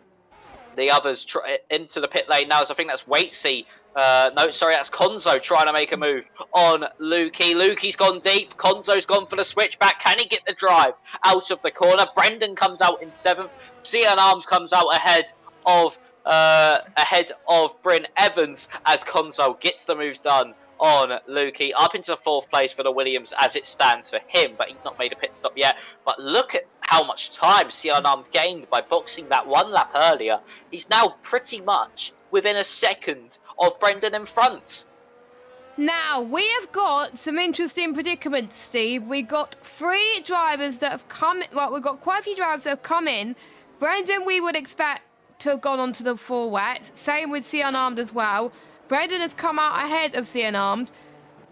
the others into the pit lane now. So I think that's Waitsy. No, sorry, that's Konzo trying to make a move on Lukey. Lukey's gone deep. Konzo's gone for the switchback. Can he get the drive out of the corner? Brendan comes out in 7th. Unarmed comes out ahead of Bryn Evans as Konzo gets the moves done on Lukey, up into 4th place for the Williams as it stands for him, but he's not made a pit stop yet. But look at how much time Unarmed gained by boxing that 1 lap earlier. He's now pretty much within a second of Brendan in front. Now, we have got some interesting predicaments, Steve. We've got 3 drivers that have come... Well, we've got quite a few drivers that have come in. Brendan, we would expect to have gone onto the 4 wets. Same with Unarmed as well. Brendan has come out ahead of Unarmed.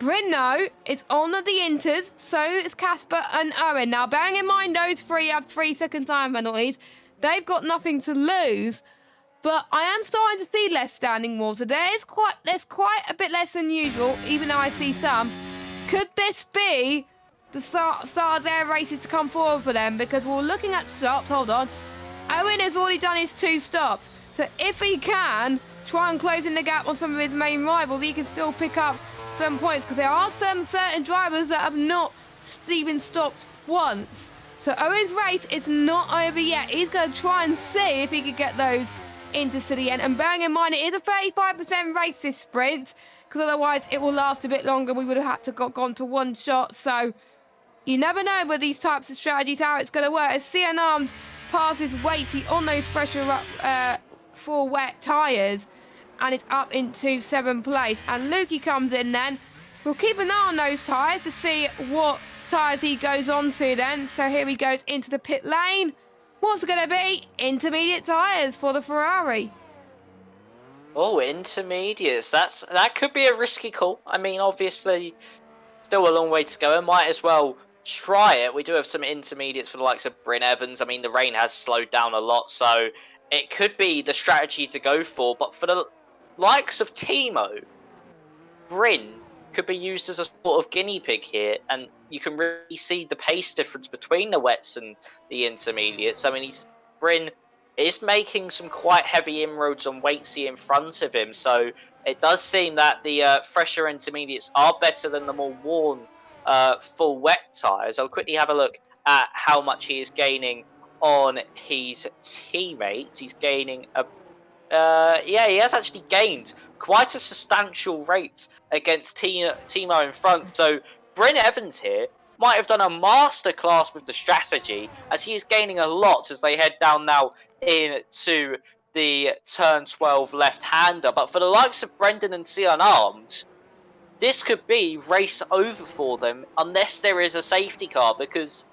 Brino is on the Inters, so is Casper and Owen. Now, bearing in mind those three have 3-second time penalties, they've got nothing to lose. But I am starting to see less standing water. There's quite a bit less than usual, even though I see some. Could this be the start of their races to come forward for them? Because we're looking at stops. Hold on. Owen has already done his 2 stops. So if he can try and close in the gap on some of his main rivals, he can still pick up some points, because there are some certain drivers that have not even stopped once. So Owen's race is not over yet. He's going to try and see if he can get those into to the end. And bearing in mind, it is a 35% race, this sprint, because otherwise it will last a bit longer. We would have had to gone to 1 shot. So you never know with these types of strategies how it's going to work. As Cian Arms passes Waitsy on those fresher full wet tyres, and it's up into 7th place. And Lukey comes in then. We'll keep an eye on those tyres to see what tyres he goes on to then. So here he goes into the pit lane. What's it going to be? Intermediate tyres for the Ferrari. Oh, intermediates. That could be a risky call. I mean, obviously, still a long way to go. I might as well try it. We do have some intermediates for the likes of Bryn Evans. I mean, the rain has slowed down a lot, so it could be the strategy to go for. But for the likes of Timo, Bryn could be used as a sort of guinea pig here, and you can really see the pace difference between the wets and the intermediates. I mean, Bryn is making some quite heavy inroads on Waitsy in front of him, so it does seem that the fresher intermediates are better than the more worn full wet tyres. I'll quickly have a look at how much he is gaining on his teammates. He's gaining yeah, he has actually gained quite a substantial rate against Timo in front. So Bryn Evans here might have done a masterclass with the strategy, as he is gaining a lot as they head down now into the turn 12 left-hander. But for the likes of Brendan and Cian Arms, this could be race over for them unless there is a safety car, because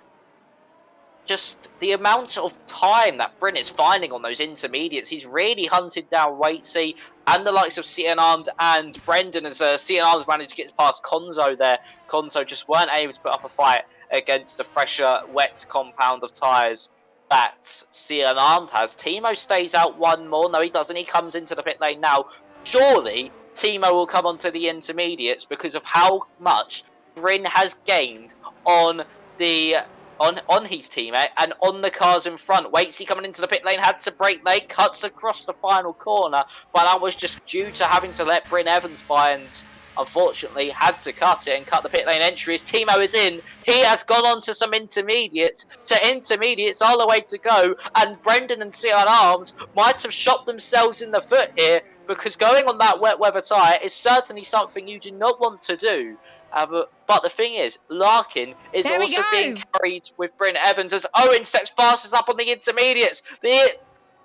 just the amount of time that Bryn is finding on those intermediates, he's really hunted down Waitsy and the likes of Cian Arms and Brendan, as Cian Arms managed to get past Konzo there. Konzo just weren't able to put up a fight against the fresher, wet compound of tyres that Cian Arms has. Timo stays out one more. No, he doesn't. He comes into the pit lane now. Surely Timo will come onto the intermediates because of how much Bryn has gained on the on his teammate and on the cars in front. Waitsy coming into the pit lane, had to brake late, cuts across the final corner, but that was just due to having to let Bryn Evans by, and unfortunately had to cut it and cut the pit lane entry. As Timo is in, he has gone on to some intermediates, so intermediates are the way to go, and Brendan and Cian Arms might have shot themselves in the foot here, because going on that wet weather tyre is certainly something you do not want to do. But the thing is, Larkin is also being carried with Bryn Evans as Owen sets fastest up on the intermediates.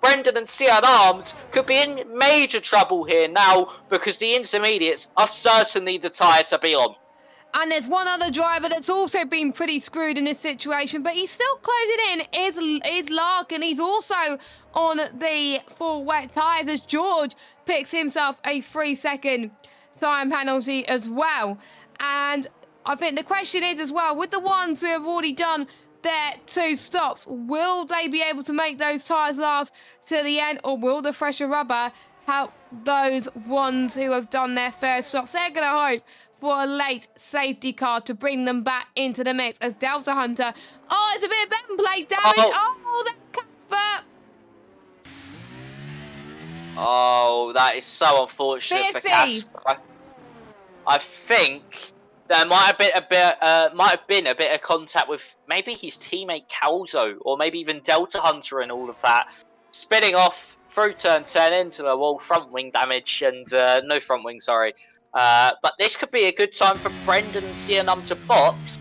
Brendan and Cian Arms could be in major trouble here now, because the intermediates are certainly the tyre to be on. And there's one other driver that's also been pretty screwed in this situation, but he's still closing in, is Larkin. He's also on the full wet tyres as George picks himself a 3-second time penalty as well. And I think the question is as well, with the ones who have already done their 2 stops, will they be able to make those tyres last to the end, or will the fresher rubber help those ones who have done their first stops? They're going to hope for a late safety car to bring them back into the mix as Delta Hunter. Oh, it's a bit of bend plate damage. Oh, that's Casper. Oh, that is so unfortunate for Casper. I think there might have been a bit of contact with maybe his teammate Calzo, or maybe even Delta Hunter and all of that, spinning off through turn 10 into the wall, front wing damage, and no front wing, sorry. But this could be a good time for Brendan and Cian Arms to box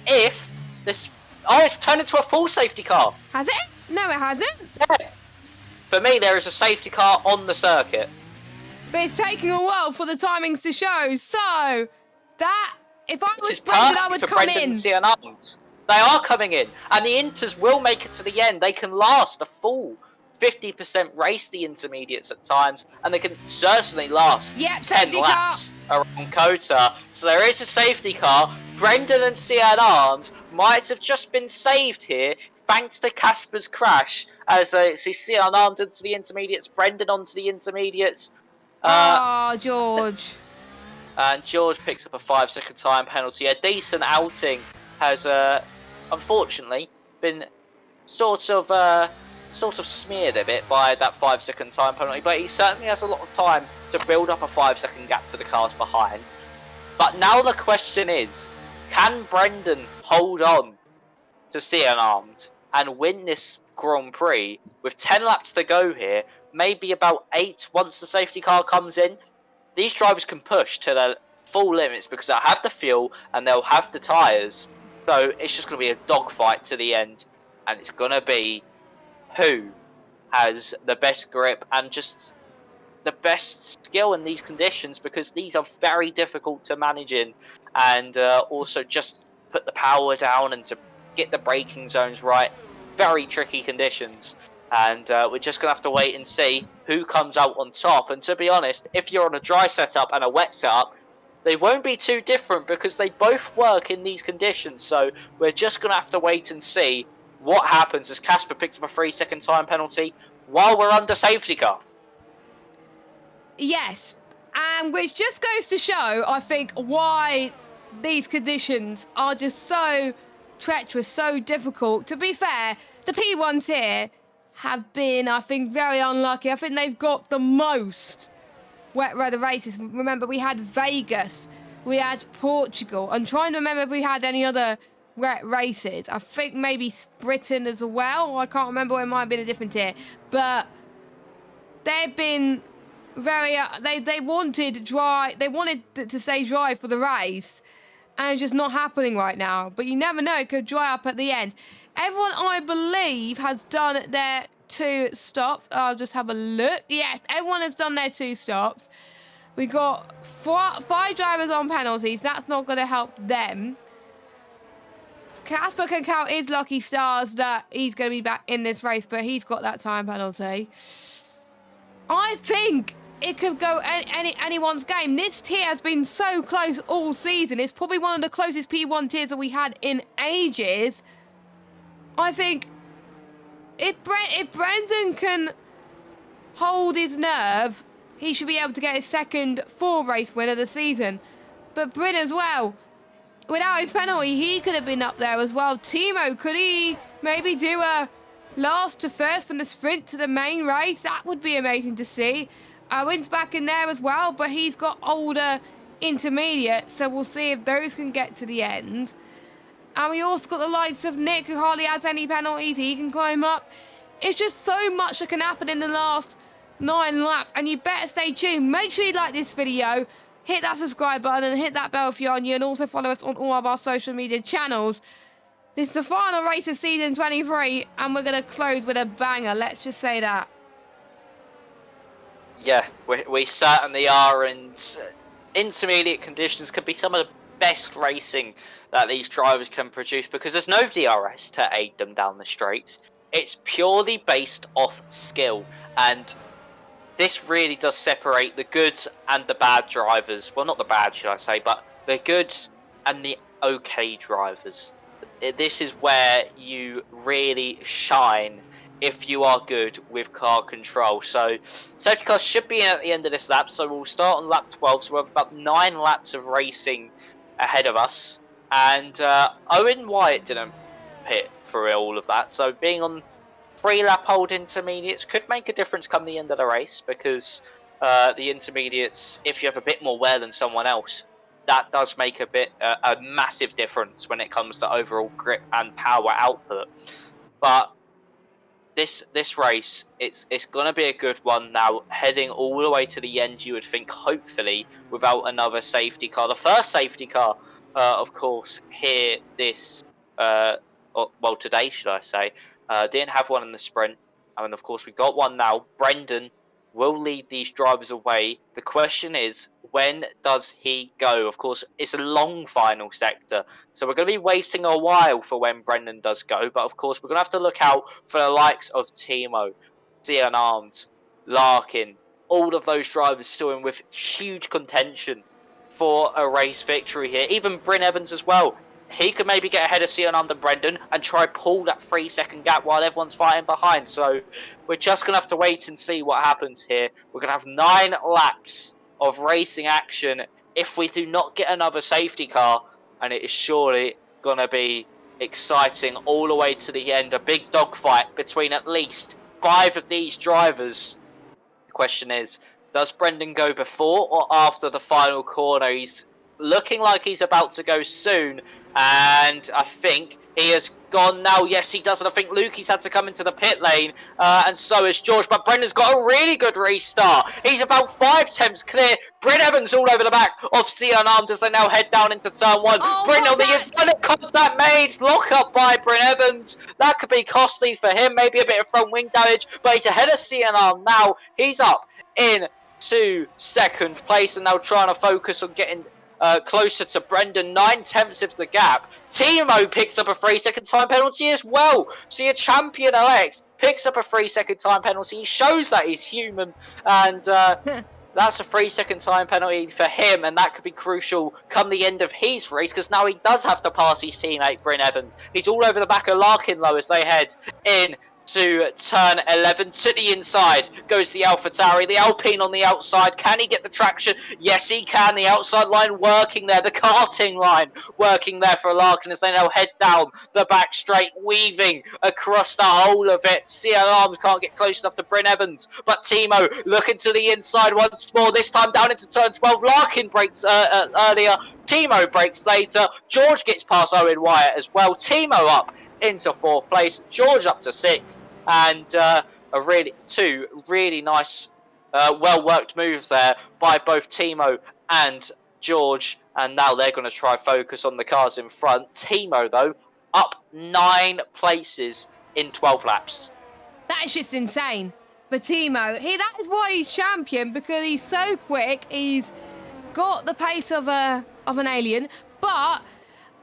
if this. Oh, it's turned into a full safety car. Has it? No, it hasn't. Yeah. For me, there is a safety car on the circuit. But it's taking a while for the timings to show. So, that, if I was Brendan, I would come in. And Cian Arms. They are coming in. And the Inters will make it to the end. They can last a full 50% race the intermediates at times, and they can certainly last 10 laps around Kota. So there is a safety car. Brendan and Cian Arms might have just been saved here thanks to Casper's crash, as they see Cian Arms into the intermediates, Brendan onto the intermediates. George. And George picks up a 5-second time penalty. A decent outing has, unfortunately, been sort of smeared a bit by that 5-second time penalty, but he certainly has a lot of time to build up a 5-second gap to the cars behind. But now the question is, can Brendan hold on to Cian Armed and win this Grand Prix with 10 laps to go here, maybe about 8 once the safety car comes in? These drivers can push to their full limits because they'll have the fuel and they'll have the tyres. So it's just going to be a dogfight to the end, and it's going to be who has the best grip and just the best skill in these conditions, because these are very difficult to manage in, and also just put the power down and to get the braking zones right. Very tricky conditions, and we're just going to have to wait and see who comes out on top. And to be honest, if you're on a dry setup and a wet setup, they won't be too different because they both work in these conditions. So we're just going to have to wait and see what happens as Casper picks up a 3-second time penalty while we're under safety car. Yes, and which just goes to show, I think, why these conditions are just so treacherous, so difficult. To be fair, the P1s here have been, I think, very unlucky. I think they've got the most wet weather races. Remember, we had Vegas, we had Portugal. I'm trying to remember if we had any other wet races. I think maybe Britain as well. I can't remember, it might have been a different tier. But they've been very, they wanted to stay dry for the race, and it's just not happening right now. But you never know, it could dry up at the end. Everyone, I believe, has done their 2 stops. I'll just have a look. Yes, everyone has done their 2 stops. We got 5 drivers on penalties. That's not going to help them. Casper can count his lucky stars that he's going to be back in this race, but he's got that time penalty. I think it could go anyone's game. This tier has been so close all season. It's probably one of the closest P1 tiers that we had in ages. I think if Brendan can hold his nerve, he should be able to get his second 4 race win of the season. But Bryn as well, without his penalty, he could have been up there as well. Timo, could he maybe do a last to first from the sprint to the main race? That would be amazing to see. Owen's back in there as well, but he's got older intermediates, so we'll see if those can get to the end. And we also got the likes of Nick, who hardly has any penalties. He can climb up. It's just so much that can happen in the last 9 laps, and you better stay tuned. Make sure you like this video, hit that subscribe button, and hit that bell if you're new, and also follow us on all of our social media channels. This is the final race of season 23, and we're going to close with a banger. Let's just say that. Yeah, we certainly are, and intermediate conditions could be some of the best racing that these drivers can produce because there's no DRS to aid them down the straights. It's purely based off skill, and this really does separate the good and the bad drivers. Well, not the bad, should I say, but the good and the okay drivers. This is where you really shine if you are good with car control. So safety cars should be in at the end of this lap, so we'll start on lap 12, so we have about 9 laps of racing ahead of us. And Owen Wyatt didn't pit for all of that, so being on 3 lap hold intermediates could make a difference come the end of the race, because the intermediates, if you have a bit more wear than someone else, that does make a massive difference when it comes to overall grip and power output. But this race, it's going to be a good one now, heading all the way to the end, you would think, hopefully, without another safety car. The first safety car, of course, here today, should I say, didn't have one in the sprint. And, of course, we got one now. Brendan will lead these drivers away. The question is, when does he go? Of course, it's a long final sector, so we're going to be waiting a while for when Brendan does go. But, of course, we're going to have to look out for the likes of Timo. Unarmed, Larkin, all of those drivers still in with huge contention for a race victory here. Even Bryn Evans as well. He could maybe get ahead of Unarmed and Brendan and try pull that 3-second gap while everyone's fighting behind. So we're just going to have to wait and see what happens here. We're going to have 9 laps of racing action if we do not get another safety car, and it is surely going to be exciting all the way to the end. A big dogfight between at least 5 of these drivers. The question is, does Brendan go before or after the final corner? He's looking like he's about to go soon, and I think he has gone now. Yes, he does, and I think Lukey's had to come into the pit lane, and so has George, but Brendan's got a really good restart. He's about 5 tenths clear. Bryn Evans all over the back of Unarmed as they now head down into turn 1. Bryn on the inside, contact made, lock up by Bryn Evans. That could be costly for him, maybe a bit of front wing damage, but he's ahead of Unarmed now. He's up into second place and now trying to focus on getting closer to Brendan. 9 tenths of the gap. Timo picks up a 3-second time penalty as well. So your champion-elect picks up a 3-second time penalty. He shows that he's human, and that's a 3-second time penalty for him, and that could be crucial come the end of his race, because now he does have to pass his teammate Bryn Evans. He's all over the back of Larkin though as they head in to turn 11. To the inside goes the AlphaTauri, the Alpine on the outside. Can he get the traction? Yes, he can. The outside line working there, the karting line working there for Larkin as they now head down the back straight, weaving across the whole of it. Unarmed can't get close enough to Bryn Evans, but Timo looking to the inside once more, this time down into turn 12. Larkin breaks earlier, Timo breaks later. George gets past Owen Wyatt as well. Timo up into 4th place, George up to 6th, and two really nice, well-worked moves there by both Timo and George, and now they're going to try focus on the cars in front. Timo, though, up 9 places in 12 laps. That is just insane for Timo. That is why he's champion, because he's so quick. He's got the pace of an alien, but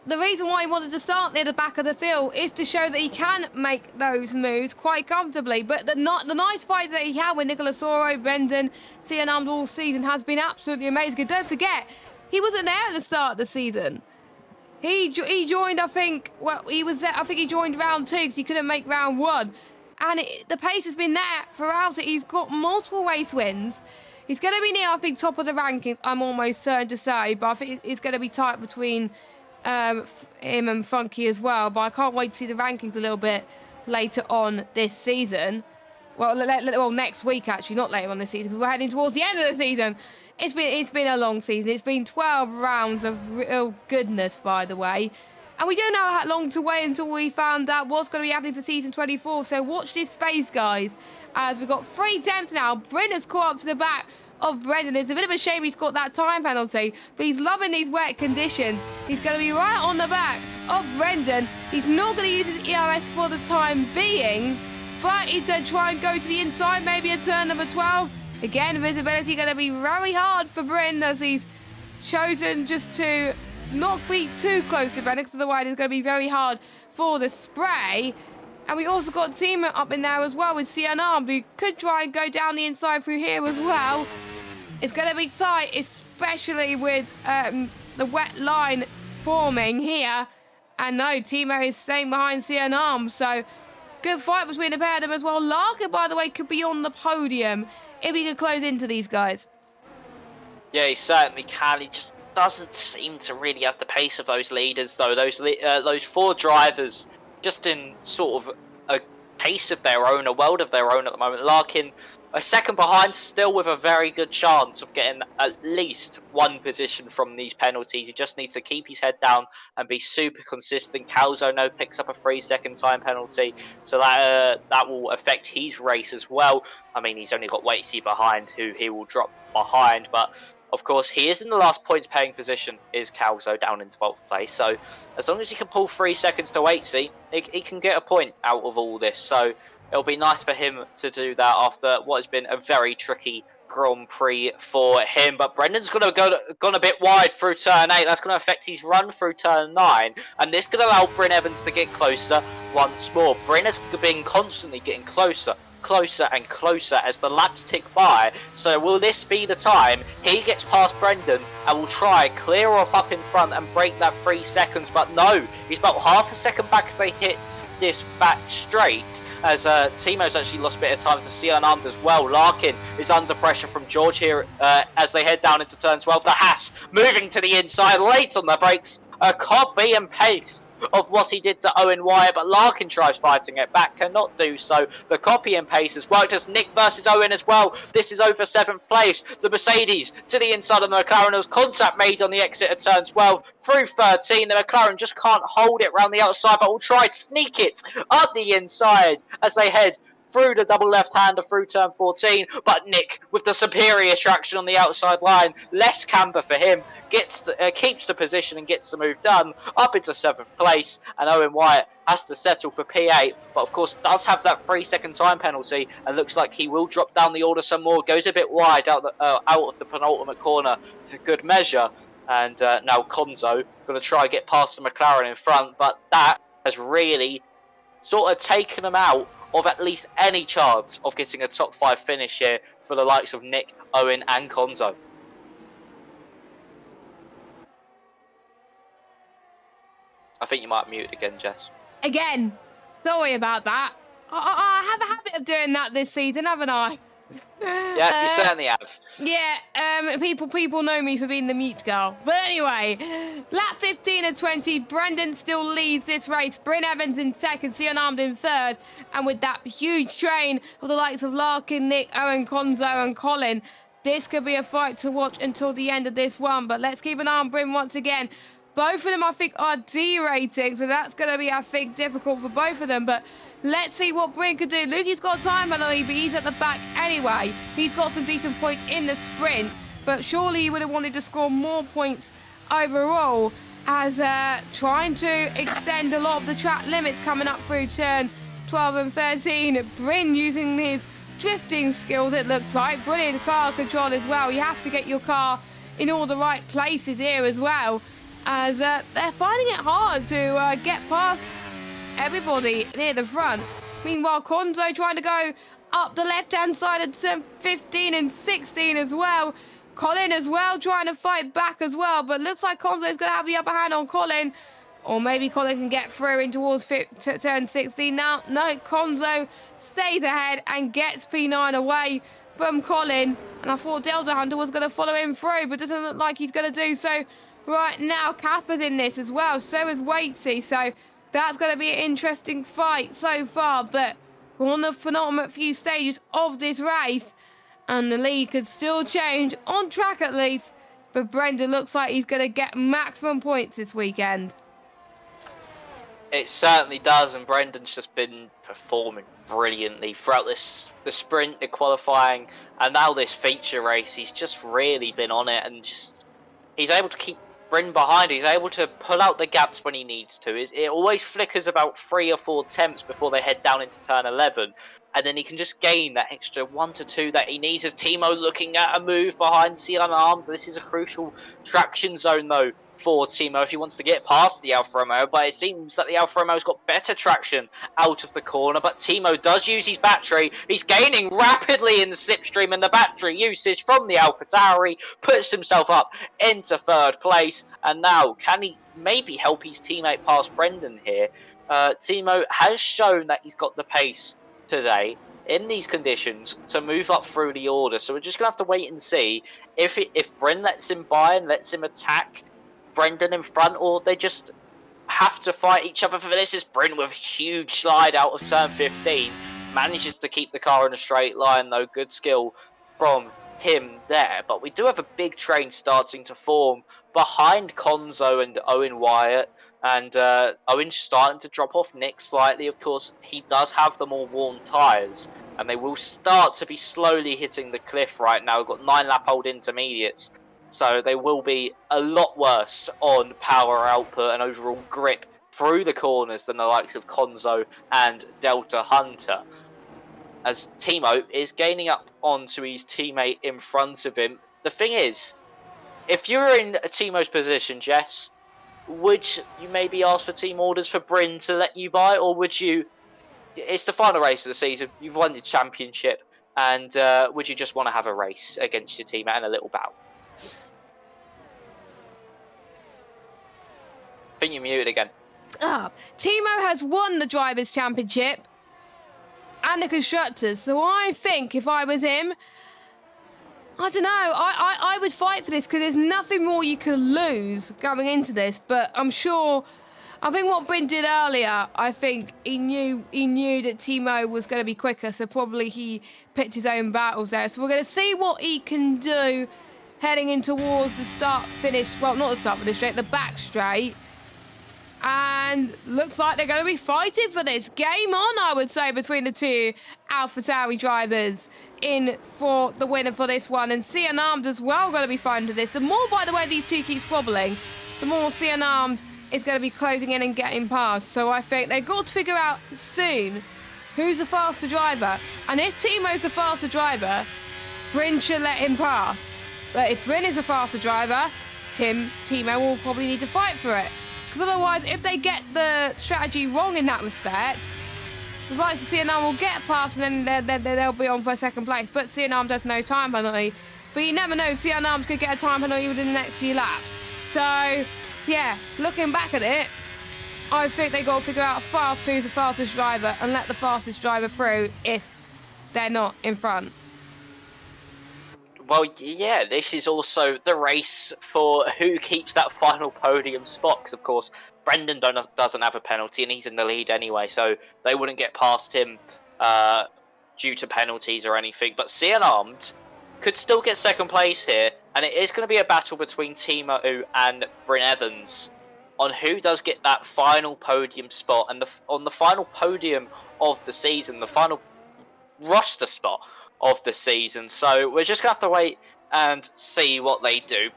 the reason why he wanted to start near the back of the field is to show that he can make those moves quite comfortably. But the nice fights that he had with Nicolas Oro, Brendan, Unarmed all season has been absolutely amazing. And don't forget, he wasn't there at the start of the season. He joined, I think, he was there. I think he joined round 2 because he couldn't make round 1. And the pace has been there throughout it. He's got multiple race wins. He's going to be near, I think, top of the rankings, I'm almost certain to say. But I think it's going to be tight between him and Funky as well, but I can't wait to see the rankings a little bit later on this season. Well, next week actually, not later on this season, because we're heading towards the end of the season. It's been a long season. It's been 12 rounds of real goodness, by the way, and we don't know how long to wait until we found out what's going to be happening for season 24. So watch this space, guys, as we've got 3 attempts now. Bryn has caught up to the back of Brendan. It's a bit of a shame he's got that time penalty, but he's loving these wet conditions. He's going to be right on the back of Brendan. He's not going to use his ERS for the time being, but he's going to try and go to the inside, maybe at turn number 12. Again, visibility going to be very hard for Brendan as he's chosen just to not be too close to Brendan, because otherwise it's going to be very hard for the spray. And we also got Timo up in there as well with Unarmed, who could try and go down the inside through here as well. It's going to be tight, especially with the wet line forming here. And no, Timo is staying behind Unarmed, so good fight between the pair of them as well. Larkin, by the way, could be on the podium if he could close into these guys. Yeah, he certainly can. He just doesn't seem to really have the pace of those leaders, though. Those 4 drivers just in sort of a pace of their own, a world of their own at the moment. Larkin a second behind, still with a very good chance of getting at least 1 position from these penalties. He just needs to keep his head down and be super consistent. Calzo picks up a 3-second time penalty, so that will affect his race as well. I mean, he's only got Waitsy behind, who he will drop behind, but of course, he is in the last points paying position, is Calzo, down in 12th place. So as long as he can pull 3 seconds to Waitsy, he can get a point out of all this. So it'll be nice for him to do that after what has been a very tricky Grand Prix for him. But Brendan's gone a bit wide through turn 8. That's going to affect his run through turn 9. And this could allow Bryn Evans to get closer once more. Bryn has been constantly getting closer closer and closer as the laps tick by. So will this be the time he gets past Brendan and will try clear off up in front and break that 3 seconds? But no, he's about half a second back as they hit this back straight, as Timo's actually lost a bit of time to see unarmed as well. Larkin is under pressure from George here as they head down into turn 12. The Haas moving to the inside, late on the brakes, a copy and paste of what he did to Owen Wyatt, but Larkin tries fighting it back, cannot do so. The copy and paste has worked as Nick versus Owen as well. This is over 7th place. The Mercedes to the inside of the McLaren. There was contact made on the exit of turn 12 through 13. The McLaren just can't hold it around the outside, but will try to sneak it up the inside as they head through the double left-hander through turn 14, but Nick, with the superior traction on the outside line, less camber for him, keeps the position and gets the move done up into 7th place, and Owen Wyatt has to settle for P8, but of course does have that 3-second time penalty, and looks like he will drop down the order some more, goes a bit wide out of the penultimate corner for good measure, and now Konzo going to try and get past the McLaren in front, but that has really sort of taken him out of at least any chance of getting a top 5 finish here for the likes of Nick, Owen and Konzo. I think you might mute again, Jess. Again, sorry about that. I have a habit of doing that this season, haven't I? Yeah, you certainly have. Yeah, people know me for being the mute girl. But anyway, lap 15 of 20, Brendan still leads this race. Bryn Evans in second, See Unarmed in third. And with that huge train of the likes of Larkin, Nick, Owen, Konzo and Colin, this could be a fight to watch until the end of this one. But let's keep an eye on Bryn once again. Both of them, I think, are D rating, so that's going to be, I think, difficult for both of them. But let's see what Bryn could do. Lukey's got time penalty, but he's at the back anyway. He's got some decent points in the sprint, but surely he would have wanted to score more points overall, as trying to extend a lot of the track limits coming up through turn 12 and 13. Bryn using his drifting skills, it looks like. Brilliant car control as well. You have to get your car in all the right places here as well, as they're finding it hard to get past everybody near the front. Meanwhile, Konzo trying to go up the left-hand side of turn 15 and 16 as well. Colin as well trying to fight back as well, but looks like Konzo's going to have the upper hand on Colin. Or maybe Colin can get through in towards turn 16 now. No, Konzo stays ahead and gets P9 away from Colin. And I thought Delta Hunter was going to follow him through, but doesn't look like he's going to do so right now. Kappa's in this as well, so is Waitsy, so that's going to be an interesting fight so far, but we're on the penultimate few stages of this race, and the lead could still change, on track at least, but Brendan looks like he's going to get maximum points this weekend. It certainly does, and Brendan's just been performing brilliantly throughout the sprint, the qualifying, and now this feature race. He's just really been on it, and just he's able to keep Bryn behind. He's able to pull out the gaps when he needs to. It always flickers about 3 or 4 attempts before they head down into turn 11, and then he can just gain that extra 1 to 2 that he needs. As Timo looking at a move behind See Unarmed. This is a crucial traction zone though for Timo if he wants to get past the Alfa Romeo, but it seems that the Alfa Romeo's got better traction out of the corner, but Timo does use his battery. He's gaining rapidly in the slipstream, and the battery usage from the Alpha Tauri puts himself up into 3rd place, and now can he maybe help his teammate past Brendan here? Timo has shown that he's got the pace today in these conditions to move up through the order, so we're just gonna have to wait and see if Bryn lets him by and lets him attack Brendan in front, or they just have to fight each other for this. Is Bryn with a huge slide out of turn 15, manages to keep the car in a straight line though. Good skill from him there, but we do have a big train starting to form behind Konzo and Owen Wyatt, and Owen's starting to drop off Nick slightly. Of course, he does have the more worn tyres, and they will start to be slowly hitting the cliff right now. We've got 9 lap old intermediates, so they will be a lot worse on power output and overall grip through the corners than the likes of Konzo and Delta Hunter. As Timo is gaining up onto his teammate in front of him. The thing is, if you're in Timo's position, Jess, would you maybe ask for team orders for Bryn to let you by, or would you it's the final race of the season. You've won the championship, and would you just want to have a race against your teammate and a little battle? I think you're muted again. Timo has won the Drivers' Championship and the Constructors, so I think if I was him, I don't know, I would fight for this because there's nothing more you could lose going into this, but I'm sure, I think what Bryn did earlier, I think he knew that Timo was going to be quicker, so probably he picked his own battles there. So we're going to see what he can do heading in towards the start-finish, well, not the start-finish straight, the back straight. And looks like they're going to be fighting for this. Game on, I would say, between the two AlphaTauri drivers in for the winner for this one. And C Unarmed as well going to be fighting for this. The more, by the way, these two keep squabbling, the more C Unarmed is going to be closing in and getting past. So I think they've got to figure out soon who's the faster driver. And if Timo's the faster driver, Bryn should let him pass. But if Bryn is a faster driver, Timo will probably need to fight for it. Because otherwise, if they get the strategy wrong in that respect, the likes of CNR will get past and then they'll be on for second place. But CNR does no time penalty. But you never know, CNR could get a time penalty within the next few laps. So, yeah, looking back at it, I think they got to figure out who's the fastest driver and let the fastest driver through if they're not in front. Well, yeah, this is also the race for who keeps that final podium spot. Because, of course, Brendan doesn't have a penalty and he's in the lead anyway. So they wouldn't get past him due to penalties or anything. But C Unarmed could still get second place here. And it is going to be a battle between Timo and Bryn Evans on who does get that final podium spot. And on the final podium of the season, the final roster spot of the season. So we're just gonna have to wait and see what they do.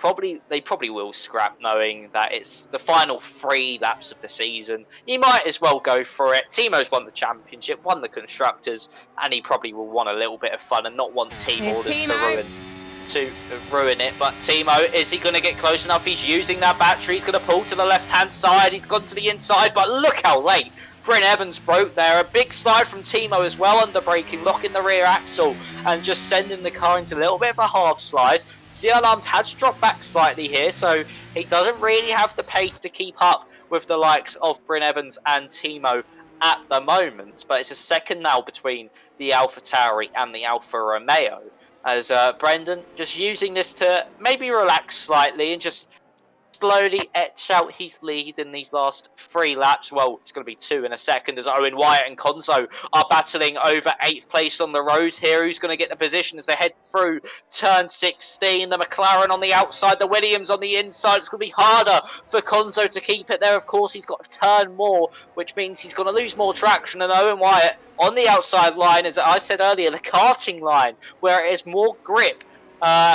They probably will scrap, knowing that it's the final 3 laps of the season. You might as well go for it. Timo's won the championship, won the constructors, and he probably will want a little bit of fun and not want team orders to ruin it. But Timo, is he going to get close enough? He's using that battery. He's going to pull to the left hand side. He's gone to the inside, but look how late Bryn Evans broke there. A big slide from Timo as well, under braking, locking the rear axle and just sending the car into a little bit of a half slide. C Unarmed has dropped back slightly here, so he doesn't really have the pace to keep up with the likes of Bryn Evans and Timo at the moment. But it's a second now between the AlphaTauri and the Alfa Romeo, as Brendan just using this to maybe relax slightly and just slowly etch out his lead in these last 3 laps. Well, it's going to be 2 in a second, as Owen Wyatt and Konzo are battling over 8th place on the road here. Who's going to get the position as they head through turn 16? The McLaren on the outside, the Williams on the inside. It's going to be harder for Konzo to keep it there. Of course, he's got to turn more, which means he's going to lose more traction. And Owen Wyatt on the outside line, as I said earlier, the karting line, where it is more grip,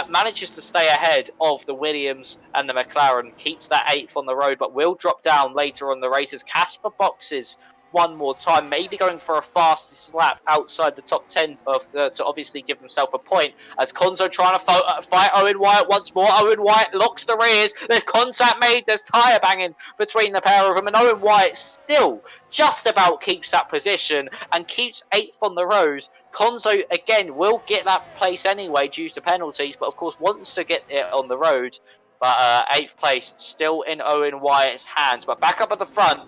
manages to stay ahead of the Williams and the McLaren, keeps that 8th on the road, but will drop down later on the race as Casper boxes one more time, maybe going for a fastest lap outside the top 10 to obviously give himself a point, as Konzo trying to fight Owen Wyatt once more. Owen Wyatt locks the rears, there's contact made, there's tyre banging between the pair of them, and Owen Wyatt still just about keeps that position and keeps 8th on the road. Konzo again will get that place anyway due to penalties, but of course wants to get it on the road. But 8th place still in Owen Wyatt's hands. But back up at the front,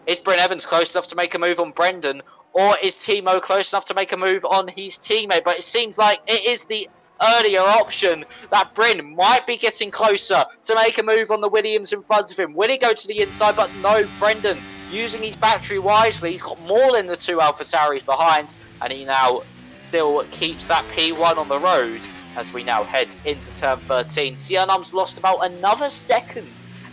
is Bryn Evans close enough to make a move on Brendan, or is Timo close enough to make a move on his teammate? But it seems like it is the earlier option, that Bryn might be getting closer to make a move on the Williams in front of him. Will he go to the inside? But no, Brendan using his battery wisely. He's got more than the 2 AlphaTauris behind, and he now still keeps that P1 on the road as we now head into turn 13. C Unarmed's lost about another second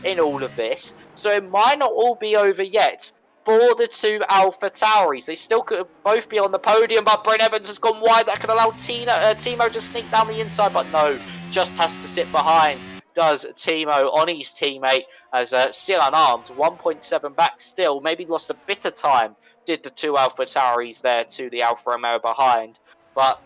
in all of this, so it might not all be over yet for the 2 AlphaTauris. They still could both be on the podium, but Bryn Evans has gone wide. That could allow Timo to sneak down the inside, but no, just has to sit behind, does Timo on his teammate, as still unarmed, 1.7 back still, maybe lost a bit of time, did the 2 AlphaTauris there to the Alfa Romeo behind, but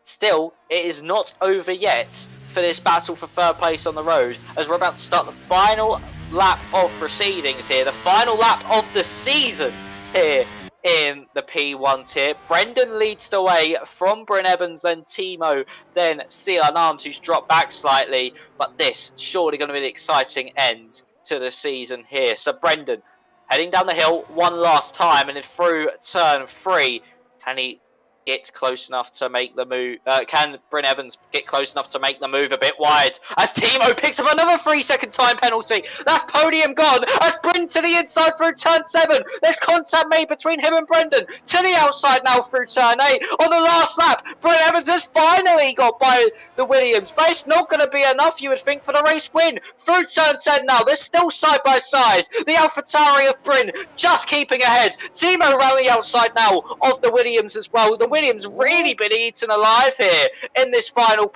still, it is not over yet for this battle for 3rd place on the road, as we're about to start the final lap of proceedings here, the final lap of the season here in the P1 tier. Brendan leads the way from Bryn Evans, then Timo, then Sion Arms, who's dropped back slightly. But this surely going to be the exciting end to the season here. So Brendan heading down the hill one last time, and then through turn 3, can he get close enough to make the move? Can Bryn Evans get close enough to make the move a bit wide? As Timo picks up another 3-second time penalty. That's podium gone. As Bryn to the inside through turn 7. There's contact made between him and Brendan. To the outside now through turn 8. On the last lap, Bryn Evans has finally got by the Williams. But it's not going to be enough, you would think, for the race win. Through turn 10 now. They're still side by side. The AlphaTauri of Bryn just keeping ahead. Timo around the outside now of the Williams as well. The Williams really been eaten alive here in this final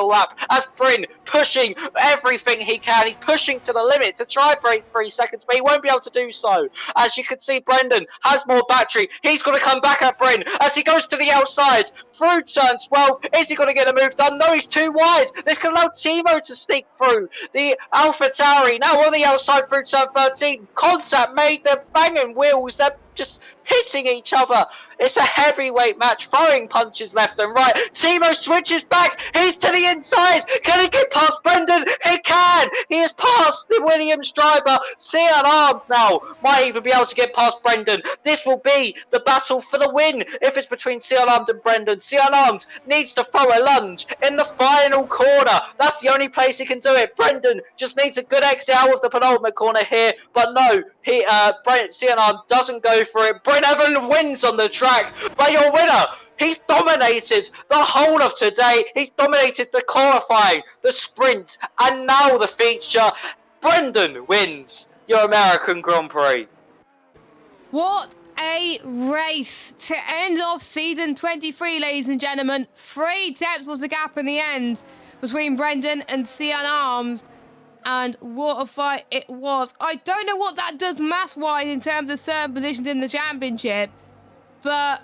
lap, as Bryn pushing everything he can. He's pushing to the limit to try break 3 seconds, but he won't be able to do so. As you can see, Brendan has more battery. He's going to come back at Bryn as he goes to the outside through turn 12. Is he going to get a move done? No, he's too wide. This can allow Timo to sneak through. The AlphaTauri now on the outside through turn 13. Contact made. They're banging wheels. They're just hitting each other. It's a heavyweight match, throwing punches left and right. Timo switches back. He's to the inside. Can he get past Brendan? He can. He has passed the Williams driver. Sion Arms now might even be able to get past Brendan. This will be the battle for the win if it's between Sion Arms and Brendan. Sion Arms needs to throw a lunge in the final corner. That's the only place he can do it. Brendan just needs a good exit out of the penultimate corner here, but no, Sion Arms doesn't go for it. Bryn Evans wins on the track. But your winner, he's dominated the whole of today. He's dominated the qualifying, the sprint, and now the feature. Brendan wins your American Grand Prix. What a race to end off season 23, ladies and gentlemen. 3 depths was the gap in the end between Brendan and Sion Arms. And what a fight it was. I don't know what that does mass-wise in terms of certain positions in the championship. But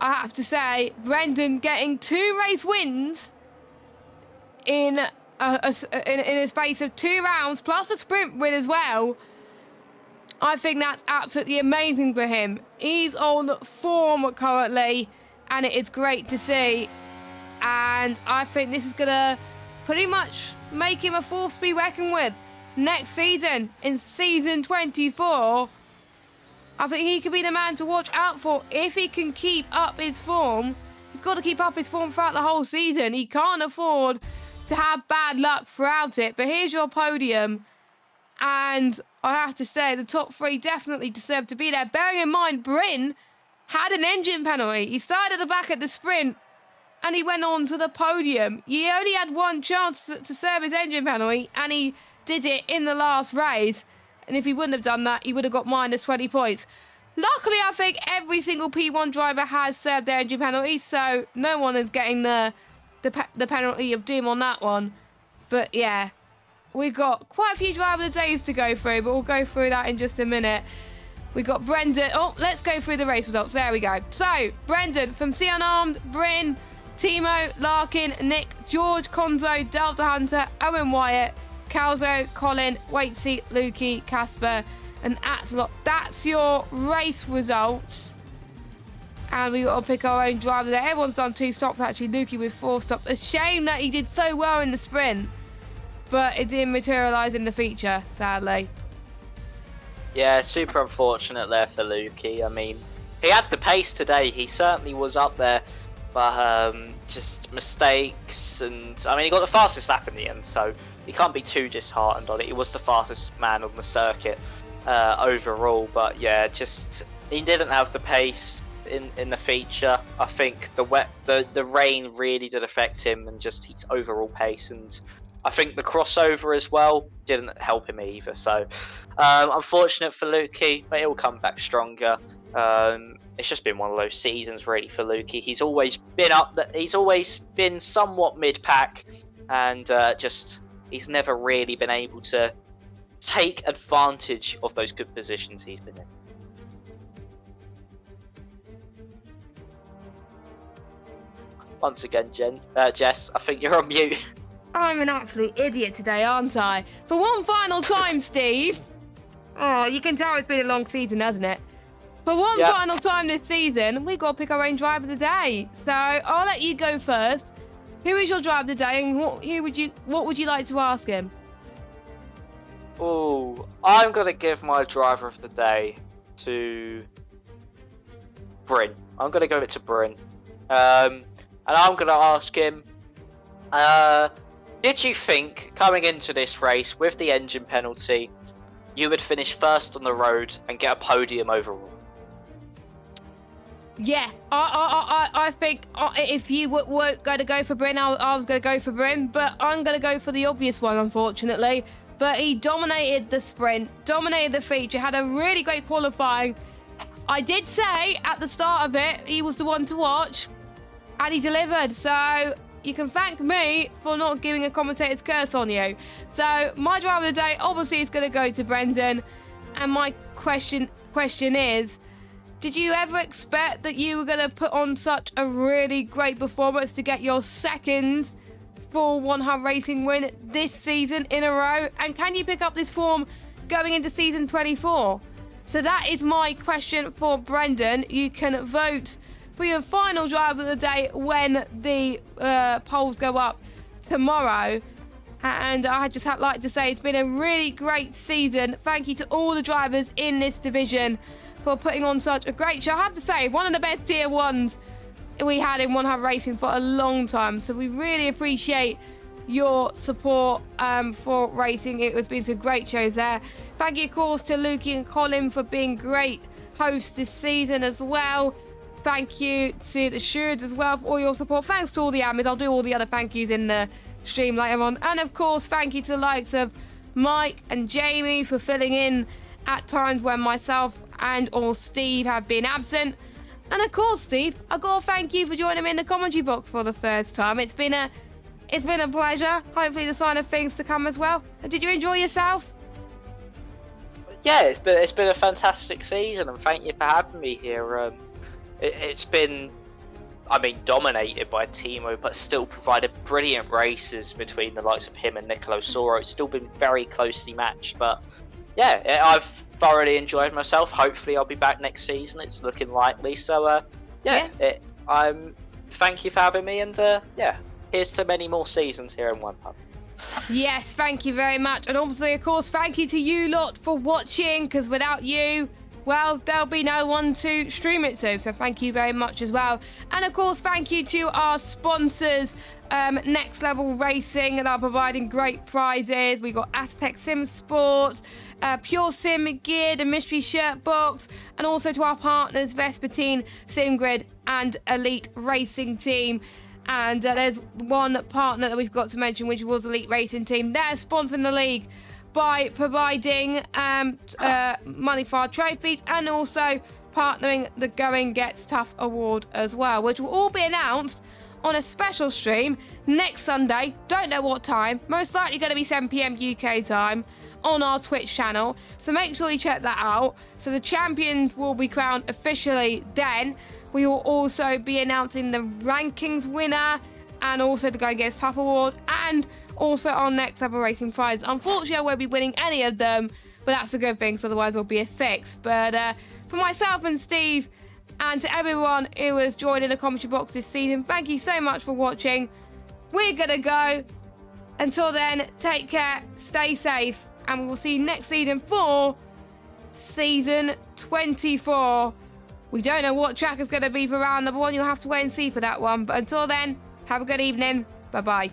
I have to say, Brendan getting 2 race wins in a space of 2 rounds, plus a sprint win as well. I think that's absolutely amazing for him. He's on form currently, and it is great to see. And I think this is going to pretty much make him a force to be reckoned with next season, in season 24. I think he could be the man to watch out for if he can keep up his form. He's got to keep up his form throughout the whole season. He can't afford to have bad luck throughout it. But here's your podium. And I have to say, the top 3 definitely deserve to be there. Bearing in mind, Bryn had an engine penalty. He started at the back at the sprint and he went on to the podium. He only had 1 chance to serve his engine penalty, and he did it in the last race. And if he wouldn't have done that, he would have got minus 20 points. Luckily, I think every single P1 driver has served their engine penalty, so no one is getting the penalty of doom on that one. But yeah, we've got quite a few driver days to go through, but we'll go through that in just a minute. We got Brendan. Oh, let's go through the race results. There we go. So, Brendan from Sion Armed, Bryn, Timo, Larkin, Nick, George, Konzo, Delta Hunter, Owen Wyatt, Calzo, Colin, Waitsy, Lukey, Casper, and Axelot. That's your race results. And we got to pick our own driver there. Everyone's done 2 stops, actually. Lukey with 4 stops. A shame that he did so well in the sprint, but it didn't materialise in the feature, sadly. Yeah, super unfortunate there for Lukey. I mean, he had the pace today. He certainly was up there. But just mistakes, and I mean, he got the fastest lap in the end, so you can't be too disheartened on it. He was the fastest man on the circuit overall, but yeah, just he didn't have the pace in the feature. I think the rain really did affect him, and just his overall pace, and I think the crossover as well didn't help him either. So unfortunate for Lukey, but he'll come back stronger. It's just been one of those seasons really for Lukey. He's always been he's always been somewhat mid-pack, and he's never really been able to take advantage of those good positions he's been in. Once again, Jess, I think you're on mute. I'm an absolute idiot today, aren't I? For one final time, Steve. Oh, you can tell it's been a long season, hasn't it? For one final time this season, we've got to pick our own driver of the day. So I'll let you go first. Who is your driver of the day, and what would you like to ask him? Oh, I'm gonna give my driver of the day to Bryn. I'm gonna give it to Bryn, and I'm gonna ask him. Did you think coming into this race with the engine penalty, you would finish first on the road and get a podium overall? Yeah, I think if you weren't going to go for Bryn, I was going to go for Bryn, but I'm going to go for the obvious one, unfortunately. But he dominated the sprint, dominated the feature, had a really great qualifying. I did say at the start of it, he was the one to watch, and he delivered. So you can thank me for not giving a commentator's curse on you. So my driver of the day obviously is going to go to Brendan. And my question is, did you ever expect that you were going to put on such a really great performance to get your second full One Hub Racing win this season in a row? And can you pick up this form going into season 24? So that is my question for Brendan. You can vote for your final driver of the day when the polls go up tomorrow. And I just like to say it's been a really great season. Thank you to all the drivers in this division for putting on such a great show. I have to say, one of the best tier ones we had in One Hub Racing for a long time. So we really appreciate your support for racing. It has been some great shows there. Thank you, of course, to Lukey and Colin for being great hosts this season as well. Thank you to the Sherds as well for all your support. Thanks to all the admins. I'll do all the other thank yous in the stream later on. And of course, thank you to the likes of Mike and Jamie for filling in at times when myself and or Steve have been absent. And of course, Steve, I've got to thank you for joining me in the commentary box for the first time. It's been a pleasure. Hopefully the sign of things to come as well. Did you enjoy yourself? Yeah, it's been a fantastic season, and thank you for having me here. It's been, dominated by Timo, but still provided brilliant races between the likes of him and Nicolo Soro. It's still been very closely matched, but yeah, I've thoroughly enjoyed myself. Hopefully I'll be back next season. It's looking likely. So thank you for having me, and here's to many more seasons here in One Hub. Yes, thank you very much. And obviously, of course, thank you to you lot for watching, because without you, well, there'll be no one to stream it to. So thank you very much as well. And of course, thank you to our sponsors, Next Level Racing, that are providing great prizes. We got Aztec Sim Sports, Pure Sim Gear, the Mystery Shirt Box, and also to our partners, Vespertine, SimGrid, and Elite Racing Team. And there's one partner that we've got to mention, which was Elite Racing Team. They're sponsoring the league by providing money for our trophies, and also partnering the Going Gets Tough award as well, which will all be announced on a special stream next Sunday. Don't know what time. Most likely going to be 7 PM UK time on our Twitch channel. So make sure you check that out. So the champions will be crowned officially then. We will also be announcing the rankings winner, and also the Going Gets Tough award, and also our Next Level Racing prize. Unfortunately, I won't be winning any of them, but that's a good thing, because otherwise it'll be a fix. But for myself and Steve, and to everyone who has joined in the commentary box this season, thank you so much for watching. We're gonna go. Until then, take care, stay safe, and we will see you next season for season 24. We don't know what track is going to be for round number 1. You'll have to wait and see for that one. But until then, have a good evening. Bye-bye.